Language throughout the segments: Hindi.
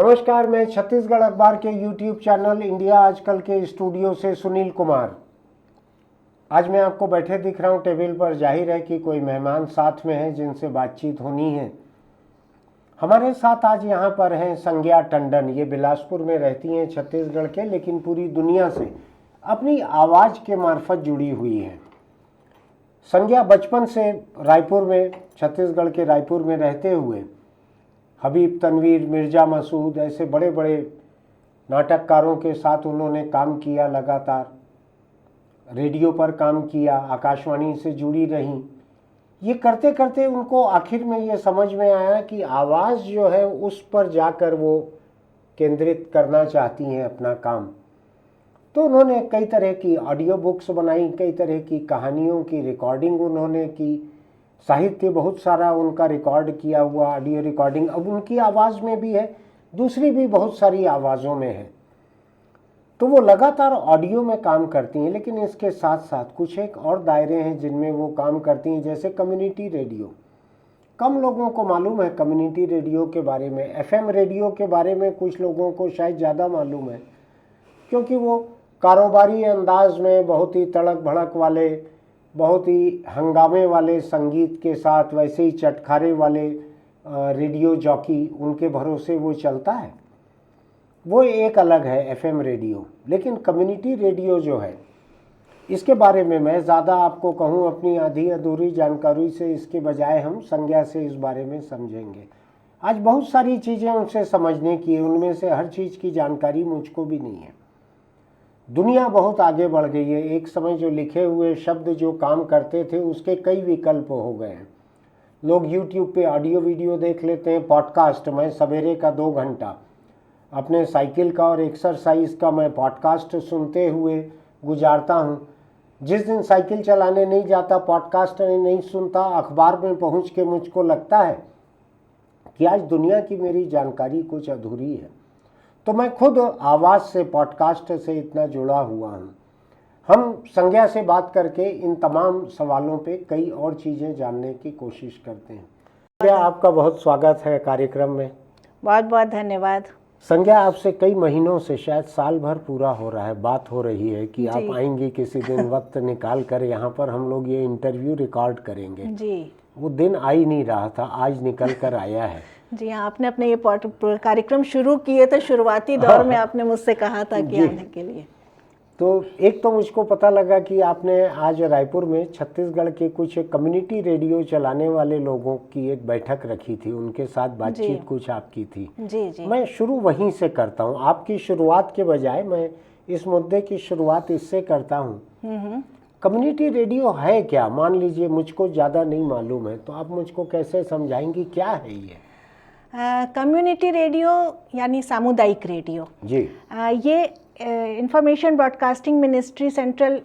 नमस्कार, मैं छत्तीसगढ़ अखबार के YouTube चैनल इंडिया आजकल के स्टूडियो से सुनील कुमार। आज मैं आपको बैठे दिख रहा हूँ टेबल पर। जाहिर है कि कोई मेहमान साथ में है जिनसे बातचीत होनी है। हमारे साथ आज यहाँ पर हैं संज्ञा टंडन। ये बिलासपुर में रहती हैं, छत्तीसगढ़ के, लेकिन पूरी दुनिया से अपनी आवाज़ के मार्फत जुड़ी हुई हैं। संज्ञा बचपन से रायपुर में, छत्तीसगढ़ के रायपुर में रहते हुए हबीब तनवीर, मिर्ज़ा मसूद ऐसे बड़े बड़े नाटककारों के साथ उन्होंने काम किया। लगातार रेडियो पर काम किया, आकाशवाणी से जुड़ी रहीं। ये करते करते उनको आखिर में ये समझ में आया कि आवाज़ जो है उस पर जाकर वो केंद्रित करना चाहती हैं अपना काम। तो उन्होंने कई तरह की ऑडियो बुक्स बनाई, कई तरह की कहानियों की रिकॉर्डिंग उन्होंने की, साहित्य बहुत सारा उनका रिकॉर्ड किया हुआ, ऑडियो रिकॉर्डिंग अब उनकी आवाज़ में भी है, दूसरी भी बहुत सारी आवाज़ों में है। तो वो लगातार ऑडियो में काम करती हैं, लेकिन इसके साथ साथ कुछ एक और दायरे हैं जिनमें वो काम करती हैं, जैसे कम्युनिटी रेडियो। कम लोगों को मालूम है कम्युनिटी रेडियो के बारे में। एफएम रेडियो के बारे में कुछ लोगों को शायद ज़्यादा मालूम है, क्योंकि वो कारोबारी अंदाज में बहुत ही तड़क भड़क वाले, बहुत ही हंगामे वाले संगीत के साथ, वैसे ही चटखारे वाले रेडियो जॉकी, उनके भरोसे वो चलता है। वो एक अलग है एफएम रेडियो। लेकिन कम्युनिटी रेडियो जो है, इसके बारे में मैं ज़्यादा आपको कहूँ अपनी आधी अधूरी जानकारी से, इसके बजाय हम संज्ञा से इस बारे में समझेंगे। आज बहुत सारी चीज़ें उनसे समझने की है, उनमें से हर चीज़ की जानकारी मुझको भी नहीं है। दुनिया बहुत आगे बढ़ गई है। एक समय जो लिखे हुए शब्द जो काम करते थे, उसके कई विकल्प हो गए हैं। लोग YouTube पे ऑडियो वीडियो देख लेते हैं, पॉडकास्ट। मैं सवेरे का 2 घंटा अपने साइकिल का और एक्सरसाइज का मैं पॉडकास्ट सुनते हुए गुजारता हूँ। जिस दिन साइकिल चलाने नहीं जाता, पॉडकास्ट नहीं सुनता, अखबार में पहुँच के मुझको लगता है कि आज दुनिया की मेरी जानकारी कुछ अधूरी है। तो मैं खुद आवाज़ से, पॉडकास्ट से इतना जुड़ा हुआ हूँ। हम संज्ञा से बात करके इन तमाम सवालों पे कई और चीज़ें जानने की कोशिश करते हैं। संज्ञा, आपका बहुत स्वागत है कार्यक्रम में। बहुत बहुत धन्यवाद। संज्ञा, आपसे कई महीनों से, शायद साल भर पूरा हो रहा है, बात हो रही है कि आप आएंगी किसी दिन, वक्त निकाल कर यहाँ पर हम लोग ये इंटरव्यू रिकॉर्ड करेंगे। जी, वो दिन आ ही नहीं रहा था, आज निकल कर आया है। जी हाँ, आपने अपने ये कार्यक्रम शुरू किए थे, शुरुआती दौर में आपने मुझसे कहा था कि आने के लिए। तो एक तो मुझको पता लगा कि आपने आज रायपुर में छत्तीसगढ़ के कुछ कम्युनिटी रेडियो चलाने वाले लोगों की एक बैठक रखी थी, उनके साथ बातचीत कुछ आपकी थी। जी जी। मैं शुरू वहीं से करता हूँ, आपकी शुरुआत के बजाय मैं इस मुद्दे की शुरुआत इससे करता हूँ। कम्युनिटी रेडियो है क्या? मान लीजिए मुझको ज़्यादा नहीं मालूम है, तो आप मुझको कैसे समझाएंगी क्या है ये? कम्युनिटी रेडियो यानी सामुदायिक रेडियो जी। ये information broadcasting ministry central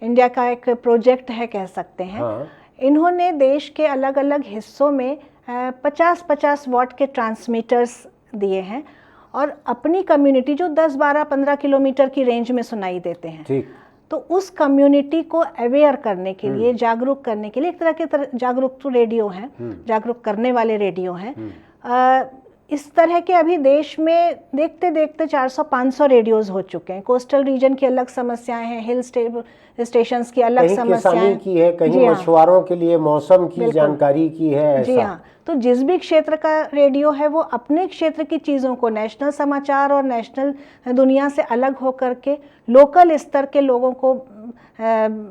India का एक प्रोजेक्ट है, कह सकते हैं। हाँ। इन्होंने देश के अलग अलग हिस्सों में 50-50 वॉट के ट्रांसमीटर्स दिए हैं और अपनी कम्युनिटी जो 10, 12, 15 किलोमीटर की रेंज में सुनाई देते हैं। ठीक। तो उस कम्युनिटी को अवेयर करने के लिए, जागरूक करने के लिए एक तरह के जागरूक तो रेडियो हैं, जागरूक करने वाले रेडियो हैं। इस तरह के अभी देश में देखते देखते 400-500 रेडियोस हो चुके हैं। कोस्टल रीजन की अलग समस्याएं हैं, हिल स्टेशंस की अलग समस्याएं की है, कहीं मछुआरों के लिए मौसम की जानकारी की है, ऐसा। जी हाँ, तो जिस भी क्षेत्र का रेडियो है वो अपने क्षेत्र की चीज़ों को, नेशनल समाचार और नेशनल दुनिया से अलग होकर के लोकल स्तर के लोगों को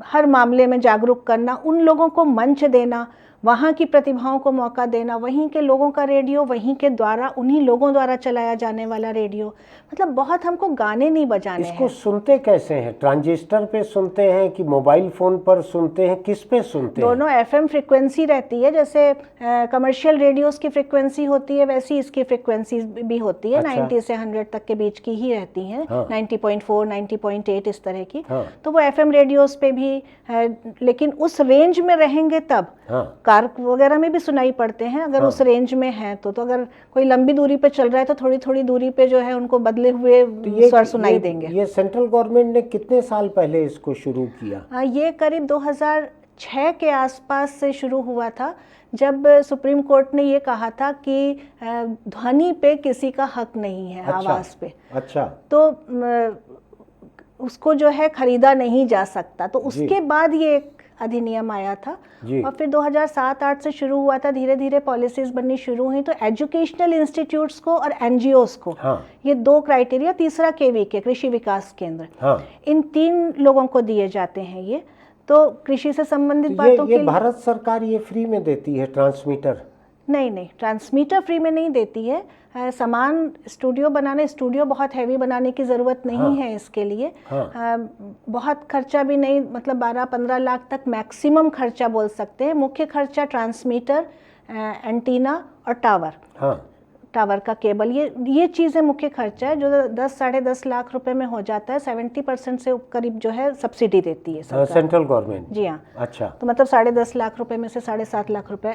हर मामले में जागरूक करना, उन लोगों को मंच देना, वहाँ की प्रतिभाओं को मौका देना, वहीं के लोगों का रेडियो, वहीं के द्वारा, उन्हीं लोगों द्वारा चलाया जाने वाला रेडियो। मतलब बहुत हमको गाने नहीं बजाने हैं। इसको सुनते कैसे हैं? ट्रांजिस्टर पे सुनते हैं कि मोबाइल फ़ोन पर सुनते हैं, किस पे सुनते हैं? दोनों एफएम फ्रिक्वेंसी रहती है, जैसे कमर्शियल रेडियोस की फ्रिक्वेंसी होती है वैसी इसकी फ्रिक्वेंसी भी होती है। 90 से 100 तक के बीच की ही रहती हैं। 90.4, 90.8 इस तरह की। तो वो एफएम रेडियोस पे भी, लेकिन उस रेंज में रहेंगे तब कार वगैरह में भी सुनाई पड़ते हैं अगर उस रेंज में है तो अगर कोई लंबी दूरी पे चल रहा है तो थोड़ी थोड़ी दूरी पे जो है उनको बदले हुए स्वर सुनाई देंगे। ये सेंट्रल गवर्नमेंट ने कितने साल पहले इसको शुरू किया? ये करीब 2006 के आसपास से शुरू हुआ था, जब सुप्रीम कोर्ट ने ये कहा था कि ध्वनि पे किसी का हक नहीं है, आवाज़ पे। अच्छा। तो उसको जो है खरीदा नहीं जा सकता। तो उसके बाद ये एक अधिनियम आया था और फिर 2007-8 से शुरू हुआ था, धीरे धीरे पॉलिसीज बननी शुरू हुई। तो एजुकेशनल इंस्टीट्यूट्स को और एनजीओस को ये 2 क्राइटेरिया, तीसरा केवीके कृषि विकास केंद्र, इन 3 लोगों को दिए जाते हैं ये। तो कृषि से संबंधित बातों के लिए भारत सरकार ये फ्री में देती है ट्रांसमीटर? नहीं, ट्रांसमीटर फ्री में नहीं देती है। सामान स्टूडियो बहुत हैवी बनाने की ज़रूरत नहीं है इसके लिए। बहुत खर्चा भी नहीं, मतलब 12-15 लाख तक मैक्सिमम खर्चा बोल सकते हैं। मुख्य खर्चा ट्रांसमीटर, एंटीना और टावर का केबल, ये चीज़ें मुख्य खर्चा है, जो 10-10.5 लाख रुपए में हो जाता है। 70% से करीब जो है सब्सिडी देती है सरकार, सेंट्रल गवर्नमेंट। जी हाँ। अच्छा। तो मतलब 10.5 लाख रुपए में से 7.5 लाख रुपए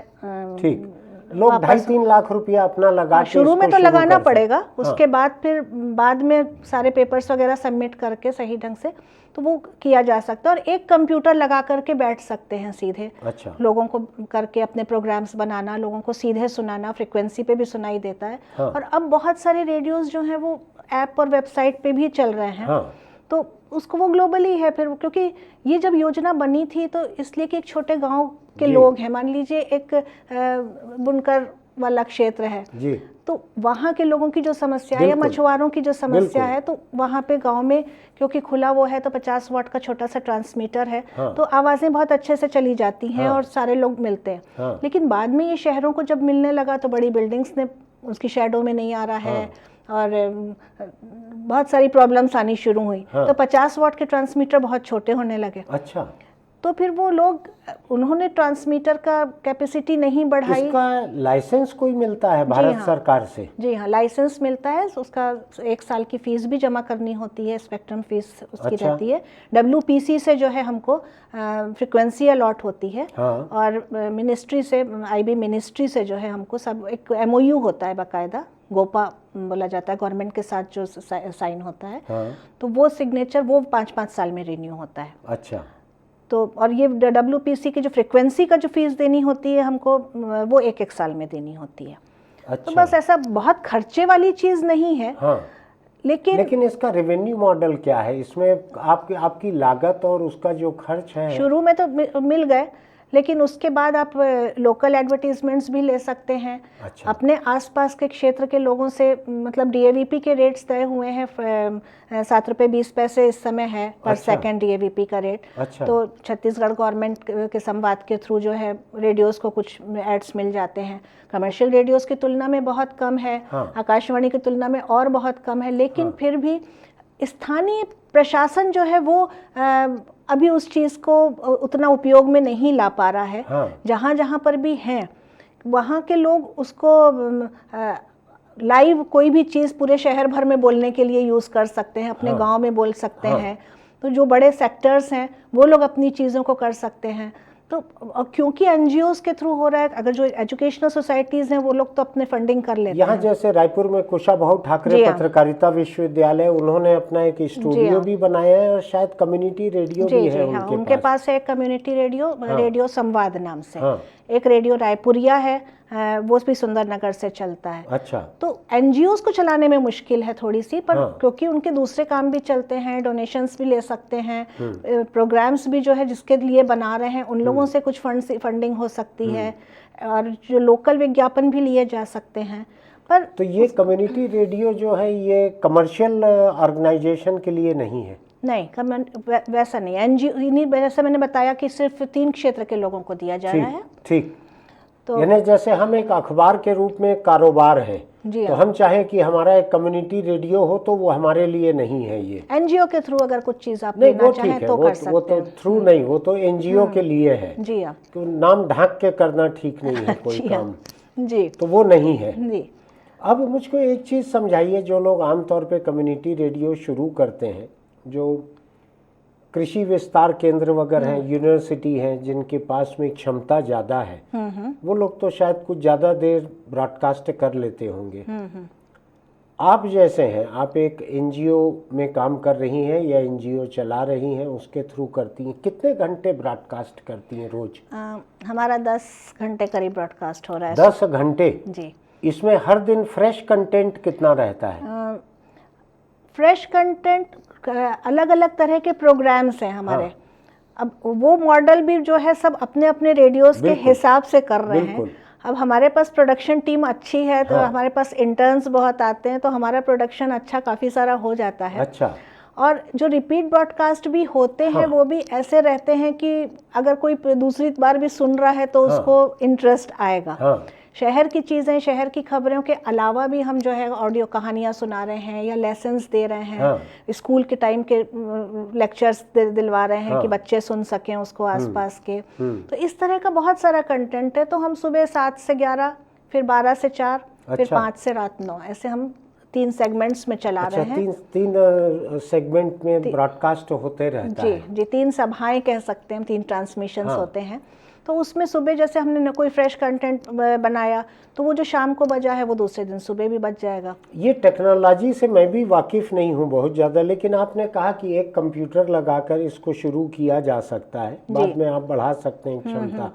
ठीक, लोग 2.5-3 लाख रुपया अपना लगा के शुरू में तो लगाना पड़ेगा। उसके बाद में सारे पेपर्स वगैरह सबमिट करके सही ढंग से तो वो किया जा सकता है। और एक कंप्यूटर लगा करके बैठ सकते हैं सीधे। अच्छा। लोगों को करके अपने प्रोग्राम्स बनाना, लोगों को सीधे सुनाना, फ्रिक्वेंसी पे भी सुनाई देता है। और अब बहुत सारे रेडियोस जो हैं वो ऐप और वेबसाइट पे भी चल रहे हैं। तो उसको वो ग्लोबली है फिर, क्योंकि ये जब योजना बनी थी तो इसलिए कि एक छोटे गांव के लोग हैं, मान लीजिए एक बुनकर वाला क्षेत्र है जी, तो वहाँ के लोगों की जो समस्या है या मछुआरों की जो समस्या है, तो वहाँ पे गांव में क्योंकि खुला वो है तो 50 वाट का छोटा सा ट्रांसमीटर है। तो आवाज़ें बहुत अच्छे से चली जाती हैं और सारे लोग मिलते हैं। लेकिन बाद में ये शहरों को जब मिलने लगा तो बड़ी बिल्डिंग्स ने उसकी शैडो में नहीं आ रहा है और बहुत सारी प्रॉब्लम्स आनी शुरू हुई। तो 50 वाट के ट्रांसमीटर बहुत छोटे होने लगे। अच्छा। तो फिर वो लोग, उन्होंने ट्रांसमीटर का कैपेसिटी नहीं बढ़ाई। इसका लाइसेंस कोई मिलता है भारत सरकार से? जी हाँ, लाइसेंस मिलता है। उसका 1 साल की फीस भी जमा करनी होती है, स्पेक्ट्रम फीस उसकी रहती है। WPC से जो है हमको फ्रिक्वेंसी अलॉट होती है। और मिनिस्ट्री से, IB मिनिस्ट्री से जो है हमको सब एक MOU होता है बाकायदा, गोपा बोला जाता है, गवर्नमेंट के साथ जो साइन होता है। तो वो सिग्नेचर वो 5-5 साल में रिन्यू होता है। अच्छा। तो और ये WPC की जो फ्रिक्वेंसी का जो फीस देनी होती है हमको, वो 1-1 साल में देनी होती है। अच्छा। तो बस ऐसा बहुत खर्चे वाली चीज़ नहीं है। लेकिन इसका रेवेन्यू मॉडल क्या है? इसमें आपकी लागत और उसका जो खर्च है, शुरू में तो मिल गए, लेकिन उसके बाद आप लोकल एडवर्टीजमेंट्स भी ले सकते हैं। अच्छा। अपने आसपास के क्षेत्र के लोगों से, मतलब DAVP के रेट्स तय हुए हैं, 7 रुपये 20 पैसे इस समय है पर सेकंड DAVP का रेट। अच्छा। तो छत्तीसगढ़ गवर्नमेंट के संवाद के थ्रू जो है रेडियोस को कुछ एड्स मिल जाते हैं। कमर्शियल रेडियोस की तुलना में बहुत कम है। आकाशवाणी की तुलना में और बहुत कम है। लेकिन फिर भी स्थानीय प्रशासन जो है वो अभी उस चीज़ को उतना उपयोग में नहीं ला पा रहा है। जहाँ जहाँ पर भी हैं वहाँ के लोग उसको लाइव कोई भी चीज़ पूरे शहर भर में बोलने के लिए यूज़ कर सकते हैं, अपने गांव में बोल सकते हैं। तो जो बड़े सेक्टर्स हैं वो लोग अपनी चीज़ों को कर सकते हैं। तो क्योंकि NGOs के थ्रू हो रहा है, अगर जो एजुकेशनल सोसाइटीज़ हैं वो लोग तो अपने फंडिंग कर लेते हैं। यहाँ जैसे रायपुर में कुशाभाऊ ठाकरे पत्रकारिता विश्वविद्यालय, उन्होंने अपना एक स्टूडियो भी बनाया है और शायद कम्युनिटी रेडियो भी है उनके पास है। एक कम्युनिटी रेडियो संवाद नाम से एक रेडियो रायपुरिया है, वो भी सुंदरनगर से चलता है। अच्छा। तो NGOs को चलाने में मुश्किल है थोड़ी सी, पर क्योंकि उनके दूसरे काम भी चलते हैं, डोनेशंस भी ले सकते हैं, प्रोग्राम्स भी जो है जिसके लिए बना रहे हैं उन लोगों से कुछ फंडिंग हो सकती है, और जो लोकल विज्ञापन भी लिए जा सकते हैं। पर तो ये कम्युनिटी रेडियो जो है ये कमर्शियल ऑर्गेनाइजेशन के लिए नहीं है? नहीं, वैसा नहीं। NGO जैसे मैंने बताया कि सिर्फ 3 क्षेत्र के लोगों को दिया जा रहा है। ठीक। तो यानी जैसे हम एक अखबार के रूप में कारोबार है, तो हम चाहें कि हमारा एक कम्युनिटी रेडियो हो तो वो हमारे लिए नहीं है। ये NGO के थ्रू अगर कुछ चीज़ आप लेना चाहें तो कर सकते हैं। वो तो थ्रू नहीं, वो तो NGO के लिए है। जी हाँ। तो नाम ढांक के करना ठीक नहीं है कोई काम। जी। तो वो नहीं है। जी। अब मुझको एक चीज़ समझाइए, जो लोग आमतौर पे कम्युनिटी रेडियो शुरू करते हैं, जो कृषि विस्तार केंद्र वगैरह हैं, यूनिवर्सिटी हैं, जिनके पास में क्षमता ज़्यादा है, वो लोग तो शायद कुछ ज़्यादा देर ब्रॉडकास्ट कर लेते होंगे। आप जैसे हैं, आप एक एनजीओ में काम कर रही हैं या एनजीओ चला रही हैं, उसके थ्रू करती हैं, कितने घंटे ब्रॉडकास्ट करती हैं रोज? हमारा 10 घंटे करीब ब्रॉडकास्ट हो रहा है। 10 घंटे? जी। इसमें हर दिन फ्रेश कंटेंट कितना रहता है? फ्रेश कंटेंट, अलग अलग तरह के प्रोग्राम्स हैं हमारे। अब वो मॉडल भी जो है सब अपने अपने रेडियोस के हिसाब से कर रहे हैं। अब हमारे पास प्रोडक्शन टीम अच्छी है तो हमारे पास इंटर्न्स बहुत आते हैं, तो हमारा प्रोडक्शन अच्छा काफ़ी सारा हो जाता है। अच्छा। और जो रिपीट ब्रॉडकास्ट भी होते हैं वो भी ऐसे रहते हैं कि अगर कोई दूसरी बार भी सुन रहा है तो उसको इंटरेस्ट आएगा। शहर की चीज़ें, शहर की खबरों के अलावा भी हम जो है ऑडियो कहानियाँ सुना रहे हैं या लेसन्स दे रहे हैं। स्कूल के टाइम के लेक्चर्स दिलवा रहे हैं कि बच्चे सुन सकें उसको आसपास के। तो इस तरह का बहुत सारा कंटेंट है। तो हम सुबह 7 से 11, फिर 12 से 4, फिर 5 से रात 9, ऐसे हम 3 सेगमेंट्स में चला रहे हैं। तीन सेगमेंट में ब्रॉडकास्ट होते रहता है। जी, 3 सभाएं कह सकते हैं, 3 ट्रांसमिशंस होते हैं। तो उसमें सुबह जैसे हमने न कोई फ्रेश कंटेंट बनाया तो वो जो शाम को बजा है वो दूसरे दिन सुबह भी बच जाएगा। ये टेक्नोलॉजी से मैं भी वाकिफ नहीं हूँ बहुत ज़्यादा, लेकिन आपने कहा कि एक कंप्यूटर लगाकर इसको शुरू किया जा सकता है, बाद में आप बढ़ा सकते हैं क्षमता।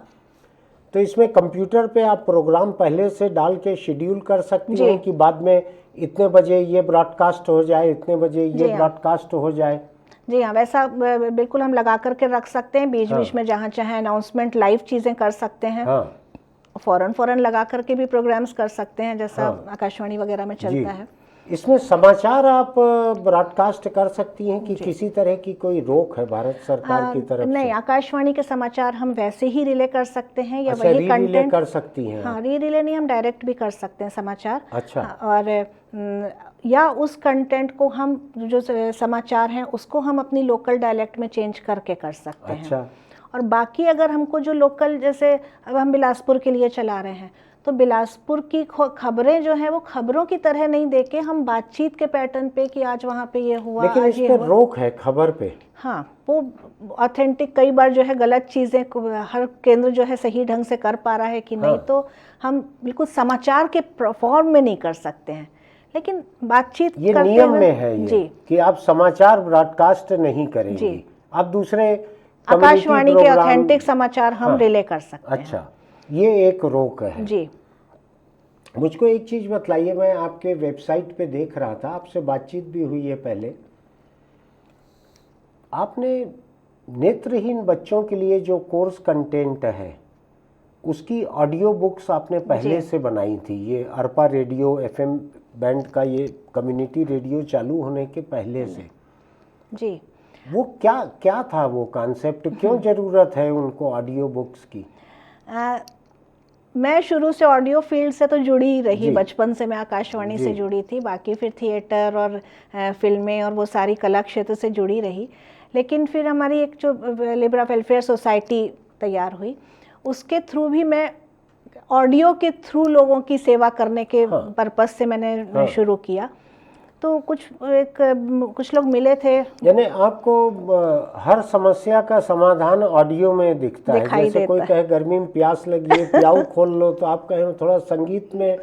तो इसमें कंप्यूटर पे आप प्रोग्राम पहले से डाल के शेड्यूल कर सकती हैं कि बाद में इतने बजे ये ब्रॉडकास्ट हो जाए, इतने बजे ये ब्रॉडकास्ट हो जाए। जी हाँ, वैसा बिल्कुल हम लगा करके रख सकते हैं। बीच बीच में जहाँ चाहे अनाउंसमेंट, लाइव चीज़ें कर सकते हैं। फौरन लगा करके भी प्रोग्राम्स कर सकते हैं, जैसा आकाशवाणी वगैरह में चलता है। इसमें समाचार आप ब्रॉडकास्ट कर सकती हैं कि किसी तरह की कोई रोक है भारत सरकार की तरफ से? नहीं, आकाशवाणी के समाचार हम वैसे ही रिले कर सकते हैं या वही कंटेंट रिले कर सकती हैं? हाँ, रिले नहीं, हम डायरेक्ट भी कर सकते हैं समाचार। अच्छा। और या उस कंटेंट को हम जो समाचार हैं उसको हम अपनी लोकल डायलेक्ट में चेंज करके कर सकते हैं। अच्छा। और बाकी अगर हमको जो लोकल, जैसे अब हम बिलासपुर के लिए चला रहे हैं तो बिलासपुर की खबरें जो हैं वो खबरों की तरह नहीं देके हम बातचीत के पैटर्न पे कि आज वहाँ पे ये हुआ, लेकिन इस पे रोक है खबर पे। हाँ, वो ऑथेंटिक, कई बार जो है गलत चीज़ें हर केंद्र जो है सही ढंग से कर पा रहा है कि नहीं, तो हम बिल्कुल समाचार के फॉर्म में नहीं कर सकते हैं, लेकिन बातचीत ये नियम में है ये जी कि आप समाचार ब्रॉडकास्ट नहीं करेंगे, आप दूसरे आकाशवाणी के ऑथेंटिक समाचार हम रिले कर सकते हैं। अच्छा, ये एक रोक है जी। मुझको एक चीज़ बतलाइए, मैं आपके वेबसाइट पे देख रहा था, आपसे बातचीत भी हुई है पहले, आपने नेत्रहीन बच्चों के लिए जो कोर्स कंटेंट है उसकी ऑडियो बुक्स आपने पहले से बनाई थी। ये अरपा रेडियो FM बैंड का ये कम्युनिटी रेडियो चालू होने के पहले से। जी। वो क्या था वो कॉन्सेप्ट, क्यों ज़रूरत है उनको ऑडियो बुक्स की? मैं शुरू से ऑडियो फील्ड से तो जुड़ी ही रही, बचपन से मैं आकाशवाणी से जुड़ी थी, बाकी फिर थिएटर और फिल्में और वो सारी कला क्षेत्र से जुड़ी रही। लेकिन फिर हमारी एक जो लिबरा वेलफेयर सोसाइटी तैयार हुई, उसके थ्रू भी मैं ऑडियो के थ्रू लोगों की सेवा करने के पर्पस से मैंने शुरू किया। तो कुछ लोग मिले थे। यानी आपको हर समस्या का समाधान ऑडियो में दिखता है। जैसे कोई कहे गर्मी में प्यास लगी है, प्याऊ खोल लो, तो आप कहें थोड़ा संगीत में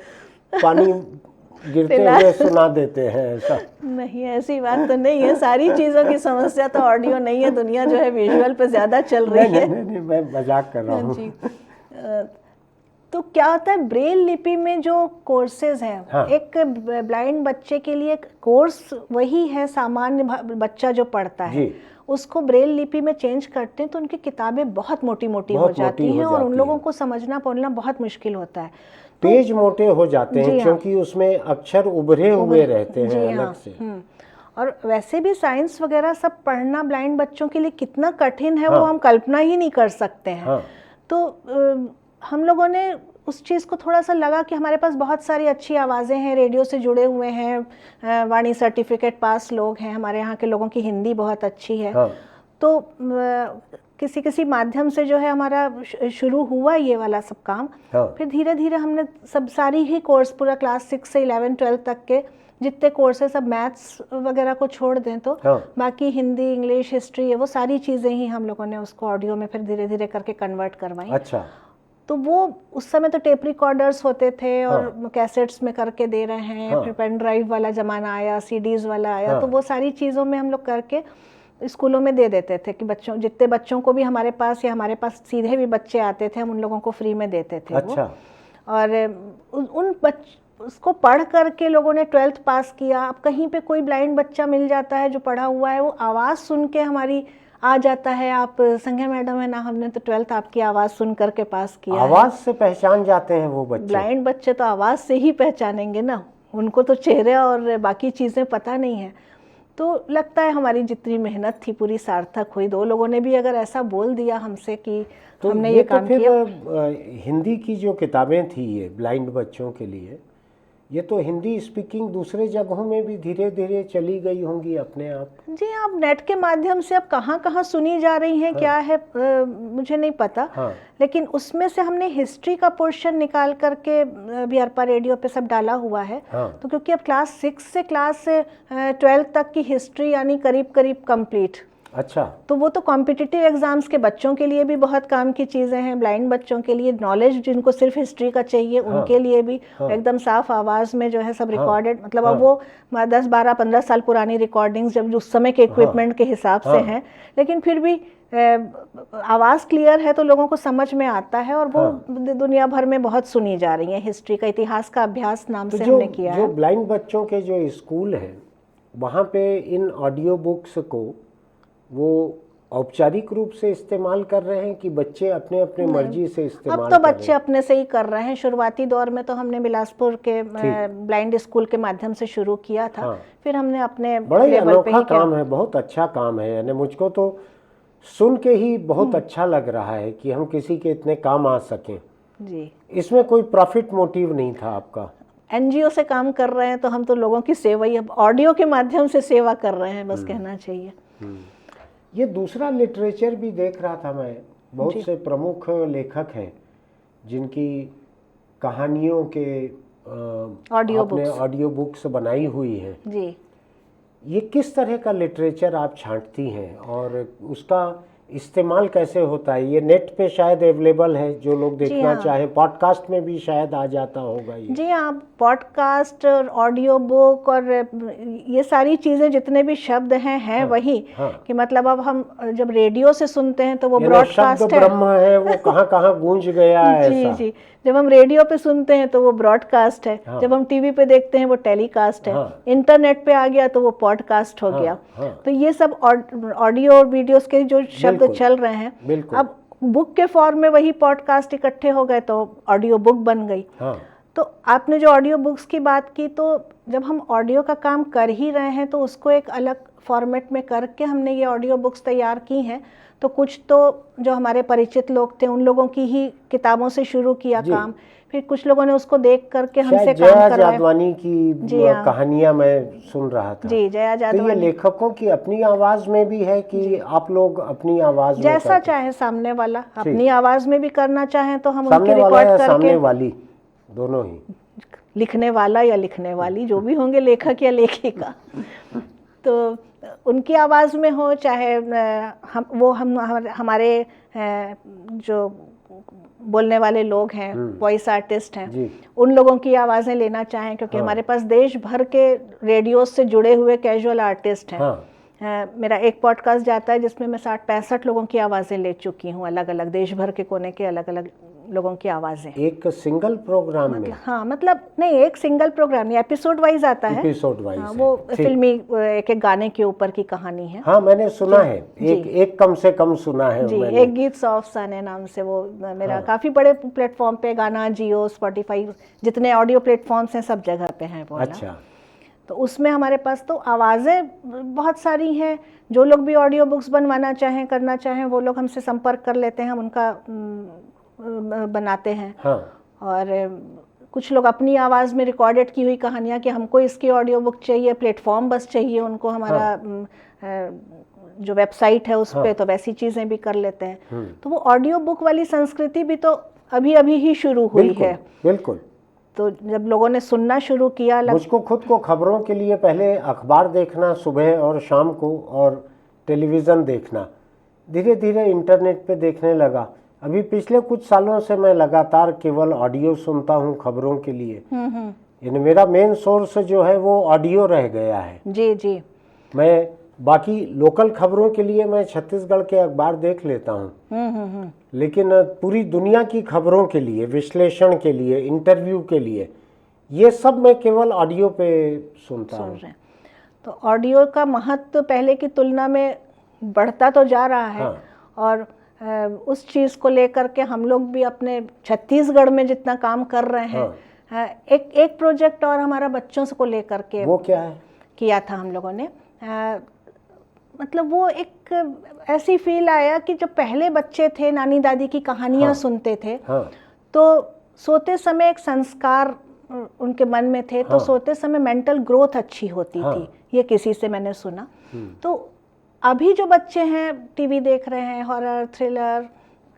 पानी गिरते हुए सुना देते हैं, ऐसा नहीं, ऐसी बात तो नहीं है। सारी चीज़ों की समस्या तो ऑडियो नहीं है, दुनिया जो है विजुअल पे ज़्यादा चल रही है। नहीं, मैं मजाक कर रहा हूँ। तो क्या होता है, ब्रेल लिपि में जो कोर्सेज हैं, एक ब्लाइंड बच्चे के लिए कोर्स वही है, सामान्य बच्चा जो पढ़ता है उसको ब्रेल लिपि में चेंज करते हैं तो उनकी किताबें बहुत मोटी मोटी हो जाती हैं और उन लोगों को समझना पढ़ना बहुत मुश्किल होता है। पेज मोटे हो जाते हैं क्योंकि उसमें अक्षर उभरे हुए रहते हैं अलग से। और वैसे भी साइंस वगैरह सब पढ़ना ब्लाइंड बच्चों के लिए कितना कठिन है वो हम कल्पना ही नहीं कर सकते हैं। तो हम लोगों ने उस चीज़ को थोड़ा सा लगा कि हमारे पास बहुत सारी अच्छी आवाज़ें हैं, रेडियो से जुड़े हुए हैं, वाणी सर्टिफिकेट पास लोग हैं, हमारे यहाँ के लोगों की हिंदी बहुत अच्छी है। तो किसी माध्यम से जो है हमारा शुरू हुआ ये वाला सब काम। फिर धीरे धीरे हमने सारी ही कोर्स, पूरा क्लास 6 से 11, 12 तक के जितने कोर्स है, सब मैथ्स वगैरह को छोड़ दें तो बाकी हिंदी, इंग्लिश, हिस्ट्री, वो सारी चीज़ें ही हम लोगों ने उसको ऑडियो में फिर धीरे धीरे करके कन्वर्ट करवाई। अच्छा। तो वो उस समय तो टेप रिकॉर्डर्स होते थे और कैसेट्स में करके दे रहे हैं, फिर पेन ड्राइव वाला ज़माना आया, सीडीज़ वाला आया, तो वो सारी चीज़ों में हम लोग करके स्कूलों में दे देते थे कि बच्चों, जितने बच्चों को भी हमारे पास या हमारे पास सीधे भी बच्चे आते थे, हम उन लोगों को फ्री में देते थे। अच्छा। और उसको पढ़ करके लोगों ने 12th पास किया। अब कहीं पे कोई ब्लाइंड बच्चा मिल जाता है जो पढ़ा हुआ है, वो आवाज़ सुन के हमारी आ जाता है, आप संज्ञा मैडम है ना, हमने तो 12th आपकी आवाज़ सुन करके पास किया। आवाज़ से पहचान जाते हैं वो बच्चे? ब्लाइंड बच्चे तो आवाज़ से ही पहचानेंगे ना, उनको तो चेहरे और बाकी चीज़ें पता नहीं है। तो लगता है हमारी जितनी मेहनत थी पूरी सार्थक हुई। 2 लोगों ने भी अगर ऐसा बोल दिया हमसे कि तो हमने ये काम फिर किया। हिंदी की जो किताबें थी ये ब्लाइंड बच्चों के लिए, ये तो हिंदी स्पीकिंग दूसरे जगहों में भी धीरे धीरे चली गई होंगी अपने आप? जी, आप नेट के माध्यम से अब कहाँ कहाँ सुनी जा रही हैं, क्या है मुझे नहीं पता। लेकिन उसमें से हमने हिस्ट्री का पोर्शन निकाल करके भी अरपा रेडियो पे सब डाला हुआ है। तो क्योंकि अब क्लास 6 से क्लास 12 तक की हिस्ट्री यानी करीब करीब कंप्लीट। अच्छा। तो वो तो कॉम्पिटिटिव एग्जाम्स के बच्चों के लिए भी बहुत काम की चीज़ें हैं, ब्लाइंड बच्चों के लिए नॉलेज जिनको सिर्फ हिस्ट्री का चाहिए उनके लिए भी एकदम साफ आवाज़ में जो है सब रिकॉर्डेड। मतलब अब वो 10, 12, 15 साल पुरानी रिकॉर्डिंग्स जब उस समय के इक्विपमेंट के हिसाब से हैं, लेकिन फिर भी आवाज़ क्लियर है तो लोगों को समझ में आता है, और वो दुनिया भर में बहुत सुनी जा रही है। हिस्ट्री का, इतिहास का अभ्यास नाम से हमने किया है। जो ब्लाइंड बच्चों के जो स्कूल हैं वहाँ पे इन ऑडियो बुक्स को वो औपचारिक रूप से इस्तेमाल कर रहे हैं कि बच्चे अपने अपने मर्जी से इस्तेमाल अब तो बच्चे अपने से ही कर रहे हैं। शुरुआती दौर में तो हमने बिलासपुर के ब्लाइंड स्कूल के माध्यम से शुरू किया था। फिर हमने अपने बड़ा ही अनोखा काम है, बहुत अच्छा काम है। यानी मुझको तो सुन के ही बहुत अच्छा लग रहा है कि हम किसी के इतने काम आ सकें। जी, इसमें कोई प्रॉफिट मोटिव नहीं था आपका? एनजीओ से काम कर रहे हैं तो हम तो लोगों की सेवा ही, अब ऑडियो के माध्यम से सेवा कर रहे हैं, बस कहना चाहिए। ये दूसरा लिटरेचर भी देख रहा था मैं, बहुत से प्रमुख लेखक हैं जिनकी कहानियों के ऑडियो बुक्स बनाई हुई हैं। जी, ये किस तरह का लिटरेचर आप छांटती हैं और उसका इस्तेमाल कैसे होता है? ये नेट पे शायद अवेलेबल है, जो लोग देखना चाहें, पॉडकास्ट में भी शायद आ जाता होगा ये। जी हाँ, पॉडकास्ट और ऑडियो बुक और ये सारी चीज़ें जितने भी शब्द हैं वही कि मतलब अब हम जब रेडियो से सुनते हैं तो वो ब्रॉडकास्ट शब्द ब्रह्म है, वो कहाँ कहाँ गूंज गया है जी जी। जब हम रेडियो पे सुनते हैं तो वो ब्रॉडकास्ट है, जब हम टीवी पे देखते हैं वो टेलीकास्ट है, इंटरनेट पे आ गया तो वो पॉडकास्ट हो गया। तो ये सब ऑडियो और वीडियोस के जो शब्द चल रहे हैं, अब बुक के फॉर्म में वही पॉडकास्ट इकट्ठे हो गए तो ऑडियो बुक बन गई। तो आपने जो ऑडियो बुक्स की बात की, तो जब हम ऑडियो का काम कर ही रहे हैं तो उसको एक अलग फॉर्मेट में करके हमने ये ऑडियो बुक्स तैयार की हैं। तो कुछ तो जो हमारे परिचित लोग थे उन लोगों की ही किताबों से शुरू किया काम, फिर कुछ लोगों ने उसको देख करके हमसे काम करवाया। जादवानी की कहानियां मैं सुन रहा था। जी, जया जादवानी। तो ये लेखकों की अपनी आवाज में भी है कि आप लोग अपनी आवाज में जैसा चाहे सामने वाला अपनी आवाज में भी करना चाहे तो हम उनकी रिकॉर्ड करके, सामने वाली दोनों ही, लिखने वाला या लिखने वाली जो भी होंगे, लेखक या लेखिका, तो उनकी आवाज़ में हो चाहे हमारे जो बोलने वाले लोग हैं, वॉइस आर्टिस्ट हैं, उन लोगों की आवाज़ें लेना चाहें, क्योंकि हमारे पास देश भर के रेडियो से जुड़े हुए कैजुअल आर्टिस्ट हैं। मेरा एक पॉडकास्ट जाता है जिसमें मैं 60-65 लोगों की आवाज़ें ले चुकी हूँ, अलग अलग देश भर के कोने के अलग अलग लोगों की आवाज़ें। एक सिंगल प्रोग्राम में? हाँ, मतलब नहीं, एक सिंगल प्रोग्राम नहीं, एपिसोड वाइज आता है। एपिसोड वाइज वो फिल्मी एक एक गाने के ऊपर की कहानी है। हाँ, मैंने सुना है, एक कम से कम सुना है जी, एक गीत ऑफ सने नाम से, वो मेरा काफी बड़े प्लेटफॉर्म पे, गाना, जियो, स्पॉटिफाई, जितने ऑडियो प्लेटफॉर्म्स हैं सब जगह पे हैं वो। अच्छा। तो उसमें हमारे पास तो आवाज़ें बहुत सारी हैं। जो लोग भी ऑडियो बुक्स बनवाना चाहें, करना चाहें, वो लोग हमसे संपर्क कर लेते हैं, हम उनका बनाते हैं। और कुछ लोग अपनी आवाज़ में रिकॉर्डेड की हुई कहानियाँ कि हमको इसकी ऑडियो बुक चाहिए, प्लेटफॉर्म बस चाहिए उनको, हमारा जो वेबसाइट है उस पर, तो वैसी चीज़ें भी कर लेते हैं। तो वो ऑडियो बुक वाली संस्कृति भी तो अभी अभी ही शुरू हुई है। बिल्कुल। तो जब लोगों ने सुनना शुरू किया, मुझको खुद को खबरों के लिए पहले अखबार देखना सुबह और शाम को, और टेलीविज़न देखना, धीरे धीरे इंटरनेट पे देखने लगा, अभी पिछले कुछ सालों से मैं लगातार केवल ऑडियो सुनता हूँ खबरों के लिए। यानी मेरा मेन सोर्स जो है वो ऑडियो रह गया है। जी जी। मैं बाकी लोकल खबरों के लिए मैं छत्तीसगढ़ के अखबार देख लेता हूँ, लेकिन पूरी दुनिया की खबरों के लिए, विश्लेषण के लिए, इंटरव्यू के लिए, ये सब मैं केवल ऑडियो पे सुनता हूँ। तो ऑडियो का महत्व पहले की तुलना में बढ़ता तो जा रहा है। हाँ। और उस चीज़ को लेकर के हम लोग भी अपने छत्तीसगढ़ में जितना काम कर रहे हैं। हाँ। एक प्रोजेक्ट और हमारा बच्चों को लेकर के वो क्या है? किया था हम लोगों ने। मतलब वो एक ऐसी फील आया कि जब पहले बच्चे थे नानी दादी की कहानियाँ सुनते थे, तो सोते समय एक संस्कार उनके मन में थे, तो सोते समय मेंटल ग्रोथ अच्छी होती थी, ये किसी से मैंने सुना। तो अभी जो बच्चे हैं टीवी देख रहे हैं, हॉरर, थ्रिलर,